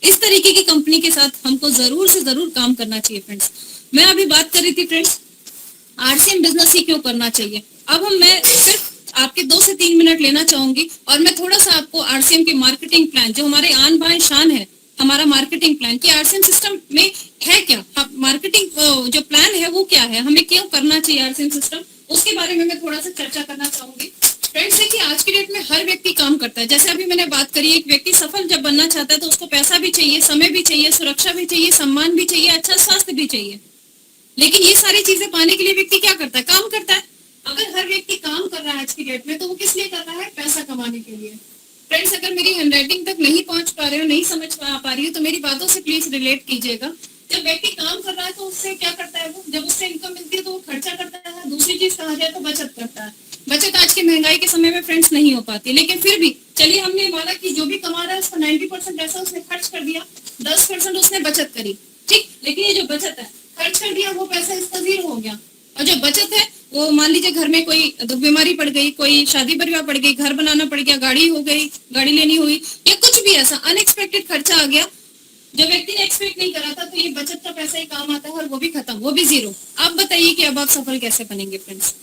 इस तरीके की कंपनी के साथ हमको जरूर से जरूर काम करना चाहिए फ्रेंड्स। मैं अभी बात कर रही थी फ्रेंड्स, आरसीएम बिजनेस ही क्यों करना चाहिए। अब मैं सिर्फ आपके 2 से 3 मिनट लेना चाहूंगी, और मैं थोड़ा सा आपको आरसीएम के मार्केटिंग प्लान, जो हमारे आन बान शान है, हमारा मार्केटिंग प्लान कि आरसीएम सिस्टम में है क्या, मार्केटिंग जो प्लान है वो क्या है, हमें क्यों करना चाहिए आरसीएम सिस्टम, उसके बारे में मैं थोड़ा सा चर्चा करना चाहूंगी। फ्रेंड्स देखिए, आज की डेट में हर व्यक्ति काम करता है, जैसे अभी मैंने बात करी, एक व्यक्ति सफल जब बनना चाहता है तो उसको पैसा भी चाहिए, समय भी चाहिए, सुरक्षा भी चाहिए, सम्मान भी चाहिए, अच्छा स्वास्थ्य भी चाहिए। लेकिन ये सारी चीजें पाने के लिए व्यक्ति क्या करता है, काम करता है। अगर हर व्यक्ति काम कर रहा है आज की डेट में, तो वो किस लिए कर रहा है, पैसा कमाने के लिए। फ्रेंड्स, अगर मेरी हैंडराइटिंग तक नहीं पहुंच पा रहे हो, नहीं समझ पा रही हो, तो मेरी बातों से प्लीज रिलेट कीजिएगा। जब व्यक्ति काम कर रहा है तो उससे क्या करता है, वो जब उससे इनकम मिलती है तो वो खर्चा करता है। दूसरी चीज कहा जाए तो बचत करता है। बचत आज की महंगाई के समय में फ्रेंड्स नहीं हो पाती, लेकिन फिर भी चलिए हमने माना कि जो भी कमा रहा है उसका 90% पैसा उसने खर्च कर दिया, 10% उसने बचत करी, ठीक। लेकिन ये जो बचत है, खर्च कर दिया वो पैसा इसका जीरो हो गया। और जो बचत है वो मान लीजिए घर में कोई दुख बीमारी पड़ गई, कोई शादी परिवार पड़ गई, घर बनाना पड़ गया, गाड़ी हो गई, गाड़ी लेनी हुई, या कुछ भी ऐसा अनएक्सपेक्टेड खर्चा आ गया जो व्यक्ति ने एक्सपेक्ट नहीं करा था, तो ये बचत का पैसा ही काम आता है और वो भी खत्म, वो भी जीरो। आप बताइए कि अब आप सफल कैसे बनेंगे फ्रेंड्स।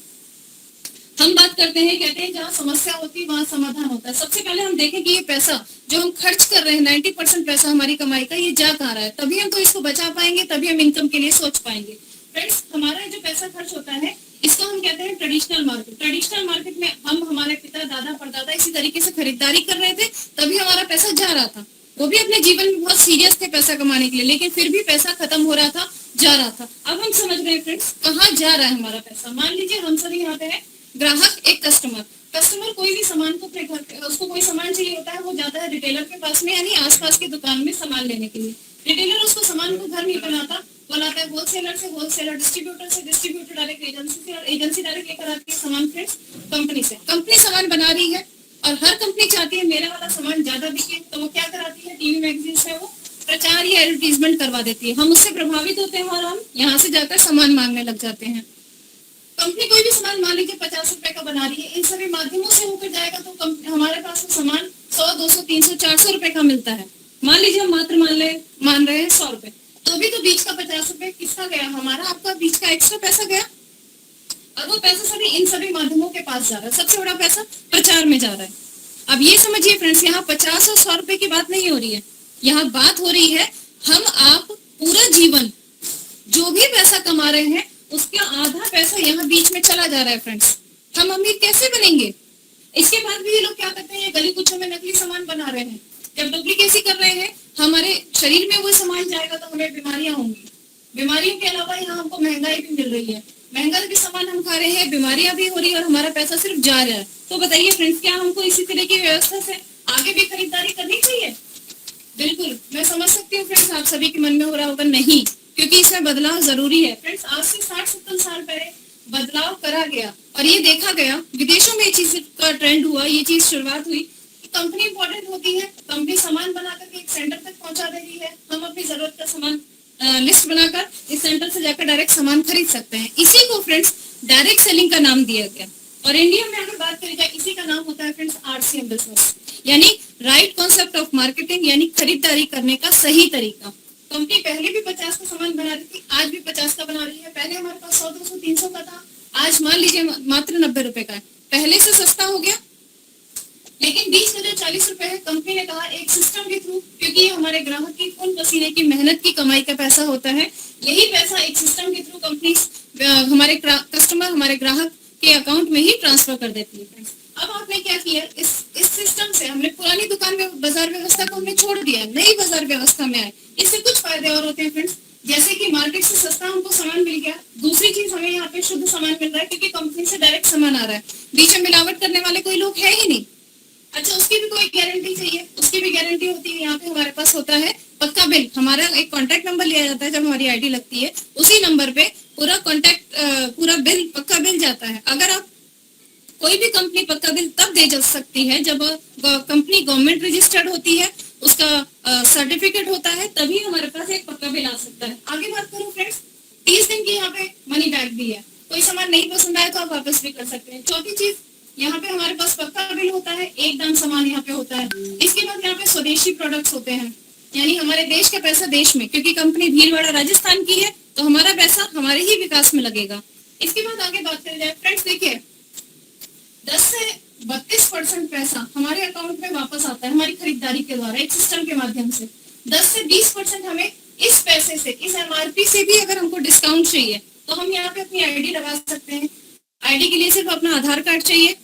हम बात करते हैं, कहते हैं जहाँ समस्या होती है वहां समाधान होता है। सबसे पहले हम देखें कि ये पैसा जो हम खर्च कर रहे हैं, 90% पैसा हमारी कमाई का, ये जा कहाँ रहा है, तभी हम तो इसको बचा पाएंगे, तभी हम इनकम के लिए सोच पाएंगे। फ्रेंड्स, हमारा जो पैसा खर्च होता है इसको हम कहते हैं ट्रेडिशनल मार्केट। ट्रेडिशनल मार्केट में हम, हमारे पिता दादा परदादा इसी तरीके से खरीदारी कर रहे थे, तभी हमारा पैसा जा रहा था। वो भी अपने जीवन में बहुत सीरियस थे पैसा कमाने के लिए, लेकिन फिर भी पैसा खत्म हो रहा था, जा रहा था। अब हम समझ रहे हैं फ्रेंड्स कहाँ जा रहा है हमारा पैसा। मान लीजिए हम सभी यहाँ पे है ग्राहक, एक कस्टमर कोई भी सामान को अपने घर, उसको कोई सामान चाहिए होता है, वो जाता है रिटेलर के पास में, यानी आसपास की दुकान में सामान लेने के लिए। रिटेलर उसको सामान को घर नहीं बनाता, वो लाता है होलसेलर से, होलसेलर डिस्ट्रीब्यूटर से, डिस्ट्रीब्यूटर डायरेक्ट एजेंसी से, और एजेंसी डायरेक्ट लेकर आती है सामान फ्रेंड्स कंपनी से। कंपनी सामान बना रही है और हर कंपनी चाहती है मेरा वाला सामान ज्यादा बिके, तो वो क्या कराती है, टीवी मैगजीन से वो प्रचार या एडवर्टीजमेंट करवा देती है। हम उससे प्रभावित होते हैं और हम यहाँ से जाकर सामान मांगने लग जाते हैं। कंपनी कोई भी सामान मान लीजिए 50 रुपए का बना रही है, इन सभी माध्यमों से होकर जाएगा तो हमारे पास वो सामान 100, 200, 300, 400 रुपए का मिलता है। मान लीजिए हम मात्र मान रहे हैं 100 रुपए, तो भी तो बीच का 50 रुपए किसका गया, हमारा, आपका, बीच का एक्स्ट्रा पैसा गया। और वो पैसा सभी इन सभी माध्यमों के पास जा रहा है। सबसे बड़ा पैसा प्रचार में जा रहा है। अब ये समझिए फ्रेंड्स, यहाँ 50 और 100 रुपए की बात नहीं हो रही है, यहाँ बात हो रही है हम आप पूरा जीवन जो भी पैसा कमा रहे हैं उसका आधा पैसा यहाँ बीच में चला जा रहा है फ्रेंड्स। हम अमीर कैसे बनेंगे। इसके बाद भी ये लोग क्या करते हैं, ये गली कुचों में नकली सामान बना रहे हैं। जब डुप्लीकेसी कर रहे हैं, हमारे शरीर में वो सामान जाएगा तो हमें बीमारियां होंगी। बीमारियों के अलावा यहाँ हमको महंगाई भी मिल रही है, महंगा भी सामान हम खा रहे हैं, बीमारियां भी हो रही है और हमारा पैसा सिर्फ जा रहा है। तो बताइए फ्रेंड्स, क्या हमको इसी तरह की व्यवस्था से आगे भी खरीदारी करनी चाहिए। बिल्कुल, मैं समझ सकती हूँ फ्रेंड्स, आप सभी के मन में हो रहा होगा नहीं, क्योंकि इसमें बदलाव जरूरी है। फ्रेंड्स, आज से 60-70 साल पहले बदलाव करा गया और ये देखा गया, विदेशों में ये चीज का ट्रेंड हुआ, ये चीज शुरुआत हुई। कंपनी इंपॉर्टेंट होती है, कंपनी सामान बना करके एक सेंटर तक पहुंचा दे रही है, हम अपनी जरूरत का सामान लिस्ट बनाकर इस सेंटर से जाकर डायरेक्ट सामान खरीद सकते हैं। इसी को फ्रेंड्स डायरेक्ट सेलिंग का नाम दिया गया। और इंडिया में अगर बात करी जाए, इसी का नाम होता है फ्रेंड्स RCM बिजनेस, यानी राइट कॉन्सेप्ट ऑफ मार्केटिंग, यानी खरीदारी करने का सही तरीका। कंपनी पहले भी 50 का सामान बना रही थी, आज भी 50 का बना रही है। पहले हमारे पास 100, 200, 300 का था, आज मान लीजिए मात्र 90 रुपए का है। पहले से सस्ता हो गया, लेकिन बीच का जो 40 रुपए है, कंपनी ने कहा एक सिस्टम के थ्रू, क्योंकि ये हमारे ग्राहक की खून पसीने की मेहनत की कमाई का पैसा होता है, यही पैसा एक सिस्टम के थ्रू कंपनी हमारे कस्टमर, हमारे ग्राहक के अकाउंट में ही ट्रांसफर कर देती है। अब आपने क्या किया, इस सिस्टम से हमने पुरानी दुकान में बाजार व्यवस्था को हमने छोड़ दिया, नई बाजार व्यवस्था में आए। इससे कुछ फायदे और होते हैं फ्रेंड्स, जैसे कि मार्केट से सस्ता हमको सामान मिल गया। दूसरी चीज, हमें यहाँ पे शुद्ध सामान मिल रहा है, क्योंकि कंपनी से डायरेक्ट सामान आ रहा है, बीच में मिलावट करने वाले कोई लोग है ही नहीं। अच्छा, उसकी भी कोई गारंटी चाहिए, उसकी भी गारंटी होती है। यहाँ पे हमारे पास होता है पक्का बिल, हमारा एक कॉन्टैक्ट नंबर लिया जाता है, जब हमारी आईडी लगती है उसी नंबर पे पूरा बिल, पक्का बिल जाता है। अगर आप कोई भी कंपनी पक्का बिल तब दे जा सकती है जब कंपनी गवर्नमेंट रजिस्टर्ड होती है, उसका सर्टिफिकेट होता है, तभी हमारे पास एक पक्का बिल आ सकता है। आगे बात करूं फ्रेंड्स, 30 दिन की यहाँ पे मनी बैक भी है, कोई सामान नहीं पसंद आए तो आप वापस भी कर सकते हैं। चौथी चीज, यहाँ पे हमारे पास पक्का बिल होता है, एक दाम सामान यहाँ पे होता है। इसके बाद यहाँ पे स्वदेशी प्रोडक्ट्स होते हैं, यानी हमारे देश का पैसा देश में, क्योंकि कंपनी भीलवाड़ा राजस्थान की है तो हमारा पैसा हमारे ही विकास में लगेगा। इसके बाद आगे बात करी जाए फ्रेंड्स, देखिए 10 से 32% पैसा हमारे अकाउंट में वापस आता है हमारी खरीदारी के द्वारा, एक सिस्टम के माध्यम से। 10 से 20% हमें इस पैसे से, इस MRP से भी अगर हमको डिस्काउंट चाहिए तो हम यहाँ पे अपनी आईडी लगा सकते हैं। आईडी के लिए सिर्फ अपना आधार कार्ड चाहिए,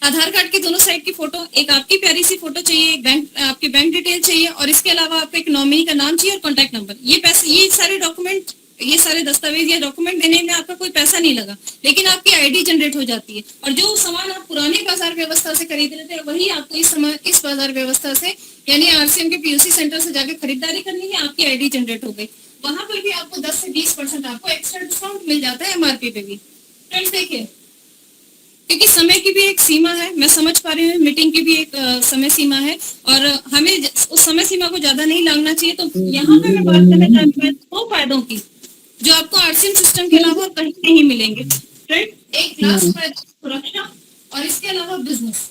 आधार कार्ड की दोनों साइड की फोटो, एक आपकी प्यारी सी फोटो चाहिए, एक आपकी बैंक डिटेल चाहिए, और इसके अलावा आपको एक नॉमिनी का नाम चाहिए और कॉन्टैक्ट नंबर। ये सारे डॉक्यूमेंट ये सारे दस्तावेज या डॉक्यूमेंट देने में आपका कोई पैसा नहीं लगा, लेकिन आपकी आईडी जनरेट हो जाती है। और जो सामान आप पुरानी बाजार व्यवस्था से खरीद रहे थे, वही आपको इस बाजार व्यवस्था से यानी आरसीएम के पीयूसी सेंटर से जाकर खरीदारी करनी है, आपकी आईडी जनरेट हो गई। वहां पर भी आपको 10 से 20% आपको एक्स्ट्रा डिस्काउंट मिल जाता है एमआरपी पे भी। फ्रेंड्स देखिए, क्योंकि समय की भी एक सीमा है, मैं समझ पा रही हूँ, मीटिंग की भी एक समय सीमा है और हमें उस समय सीमा को ज्यादा नहीं लागना चाहिए। तो यहाँ पे मैं बात करना चाहती हूँ 2 फायदों की, जो आपको आरसीएम सिस्टम के अलावा कहीं नहीं मिलेंगे। फ्रेंड, एक लास्ट फायदा सुरक्षा और इसके अलावा बिजनेस।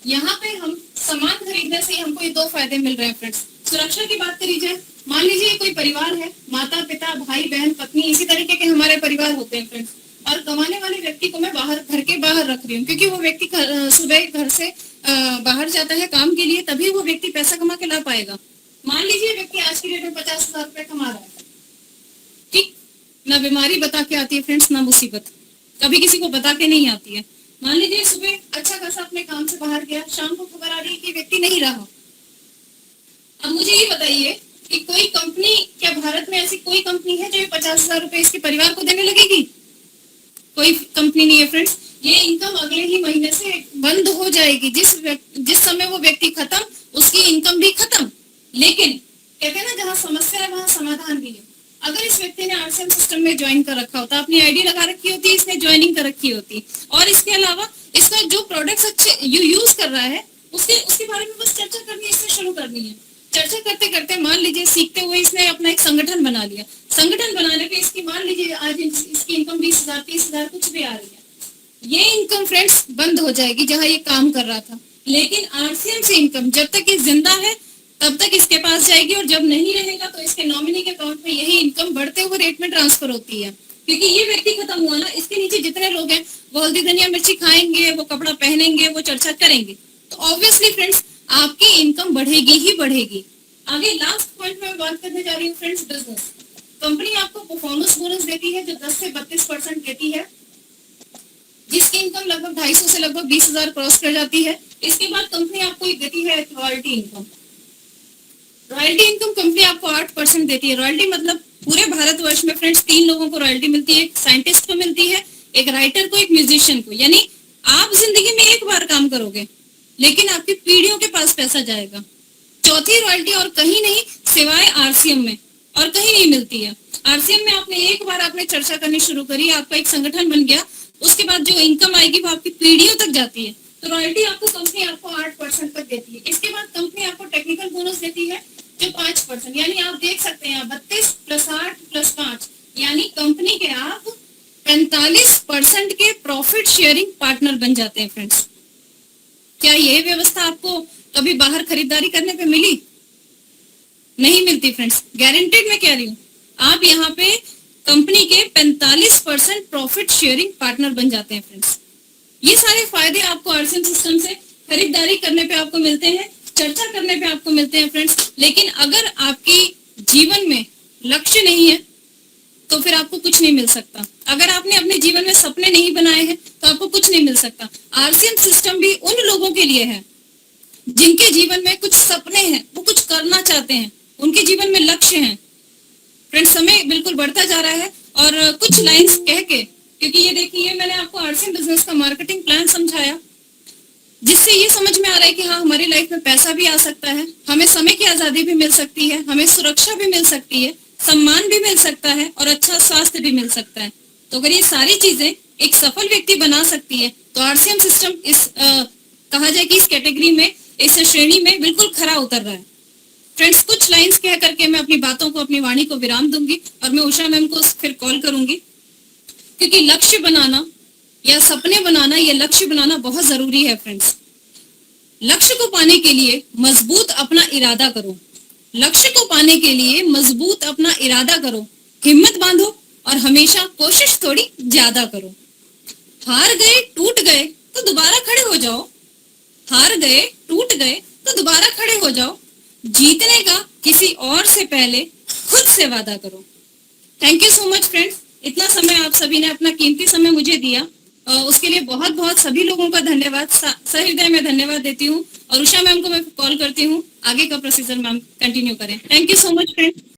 यहाँ पे हम सामान खरीदने से हमको ये 2 फायदे मिल रहे हैं। फ्रेंड्स, सुरक्षा की बात करी जाए, मान लीजिए कोई परिवार है, माता पिता भाई बहन पत्नी, इसी तरीके के हमारे परिवार होते हैं फ्रेंड्स, और कमाने वाले व्यक्ति को मैं घर के बाहर रख रही हूँ, क्योंकि वो व्यक्ति सुबह घर से बाहर जाता है काम के लिए, तभी वो व्यक्ति पैसा कमा के ला पाएगा। मान लीजिए व्यक्ति आज की डेट में 50,000 रुपए कमा रहा है, ठीक, ना बीमारी बता के आती है फ्रेंड्स, ना मुसीबत कभी किसी को बता के नहीं आती है। मान लीजिए सुबह अच्छा खासा अपने काम से बाहर गया, शाम को खबर आ रही है कि व्यक्ति नहीं रहा। अब मुझे ये बताइए कि कोई कंपनी, क्या भारत में ऐसी कोई कंपनी है जो 50,000 रुपए इसके परिवार को देने लगेगी? कोई कंपनी नहीं है फ्रेंड्स। ये इनकम अगले ही महीने से बंद हो जाएगी। जिस समय वो व्यक्ति खत्म, उसकी इनकम भी खत्म। लेकिन कहते हैं ना, जहाँ समस्या है वहाँ समाधान भी है। अगर इस व्यक्ति ने आरसीएम सिस्टम में ज्वाइन कर रखा होता, अपनी आईडी लगा रखी होती, इसने ज्वाइनिंग कर रखी होती, और इसके अलावा इसका जो प्रोडक्ट्स अच्छे यूज कर रहा है उसके बारे में बस चर्चा करनी है, इसने शुरू करनी है। चर्चा करते करते मान लीजिए सीखते हुए इसने अपना एक संगठन बना लिया। संगठन बनाने पे इसकी मान लीजिए आज इसकी इनकम 20,000 30,000 कुछ भी आ रही है। ये इनकम फ्रेंड्स बंद हो जाएगी जहां ये काम कर रहा था। लेकिन आरसीएम से इनकम जब तक ये जिंदा है तब तक इसके पास जाएगी, और जब नहीं रहेगा तो इसके नॉमिनी के अकाउंट में यही इनकम बढ़ते हुए रेट में ट्रांसफर होती है। क्योंकि ये व्यक्ति खत्म हुआ ना, इसके नीचे जितने लोग हैं वो हल्दी धनिया मिर्ची खाएंगे, वो कपड़ा पहनेंगे, वो चर्चा करेंगे, तो ऑब्वियसली फ्रेंड्स आपकी इनकम बढ़ेगी ही बढ़ेगी। आगे लास्ट पॉइंट में बात करने जा रही हूँ फ्रेंड्स, बिजनेस। कंपनी आपको परफॉर्मेंस बोनस देती है जो 10 से 32% देती है, जिसकी इनकम लगभग 250 से लगभग 20,000 क्रॉस कर जाती है। इसके बाद कंपनी आपको एक देती है royalty income. Royalty income company आपको 8% देती है। रॉयल्टी मतलब पूरे भारतवर्ष में फ्रेंड्स 3 लोगों को रॉयल्टी मिलती है, एक साइंटिस्ट को मिलती है, एक राइटर को, एक म्यूजिशियन को। यानी आप जिंदगी में एक बार काम करोगे लेकिन आपकी पीढ़ियों के पास पैसा जाएगा। चौथी रॉयल्टी और कहीं नहीं सिवाय आरसीएम में, और कहीं नहीं मिलती है। आरसीएम में आपने एक बार आपने चर्चा करनी शुरू करी, आपका एक संगठन बन गया, उसके बाद जो इनकम आएगी वो आपकी पीढ़ियों तक जाती है। तो रॉयल्टी आपको कंपनी आपको 8% तक देती है। इसके बाद कंपनी आपको टेक्निकल बोनस देती है जो 5%, यानी आप देख सकते हैं 32 + 8 + 5, यानी कंपनी के आप 45% के प्रॉफिट शेयरिंग पार्टनर बन जाते हैं फ्रेंड्स। क्या यह व्यवस्था आपको कभी बाहर खरीदारी करने पे मिली? नहीं मिलती फ्रेंड्स। गारंटेड मैं कह रही हूँ, आप यहाँ पे कंपनी के 45% प्रॉफिट शेयरिंग पार्टनर बन जाते हैं फ्रेंड्स। ये सारे फायदे आपको आरसीएम सिस्टम से खरीदारी करने पे आपको मिलते हैं, चर्चा करने पे आपको मिलते हैं फ्रेंड्स। लेकिन अगर आपकी जीवन में लक्ष्य नहीं है तो फिर आपको कुछ नहीं मिल सकता। अगर आपने अपने जीवन में सपने नहीं बनाए हैं तो आपको कुछ नहीं मिल सकता। आरसीएम सिस्टम भी उन लोगों के लिए है जिनके जीवन में कुछ सपने हैं, वो कुछ करना चाहते हैं, उनके जीवन में लक्ष्य हैं। फ्रेंड्स, समय बिल्कुल बढ़ता जा रहा है और कुछ लाइंस कह के, क्योंकि ये देखिए मैंने आपको आरसीएम बिजनेस का मार्केटिंग प्लान समझाया, जिससे ये समझ में आ रहा है कि हाँ, हमारी लाइफ में पैसा भी आ सकता है, हमें समय की आजादी भी मिल सकती है, हमें सुरक्षा भी मिल सकती है, सम्मान भी मिल सकता है और अच्छा स्वास्थ्य भी मिल सकता है। तो अगर ये सारी चीजें एक सफल व्यक्ति बना सकती है तो आरसीएम सिस्टम इस कहा जाए कि इस कैटेगरी में, इस श्रेणी में बिल्कुल खरा उतर रहा है। फ्रेंड्स, कुछ लाइंस कह करके मैं अपनी बातों को, अपनी वाणी को विराम दूंगी और मैं उषा मैम को फिर कॉल करूंगी, क्योंकि लक्ष्य बनाना या सपने बनाना, या लक्ष्य बनाना बहुत जरूरी है फ्रेंड्स। लक्ष्य को पाने के लिए मजबूत अपना इरादा करो। लक्ष्य को पाने के लिए मजबूत अपना इरादा करो, हिम्मत बांधो और हमेशा कोशिश थोड़ी ज्यादा करो। हार गए, टूट गए तो दोबारा खड़े हो जाओ। हार गए, टूट गए तो दोबारा खड़े हो जाओ। जीतने का किसी और से पहले खुद से वादा करो। Thank you so much friends, इतना समय आप सभी ने, अपना कीमती समय मुझे दिया, उसके लिए बहुत बहुत सभी लोगों का धन्यवाद, सहृदय में धन्यवाद देती हूँ। और उषा मैम को मैं कॉल करती हूँ, आगे का प्रोसीजर मैम कंटिन्यू करें। Thank you so much friends.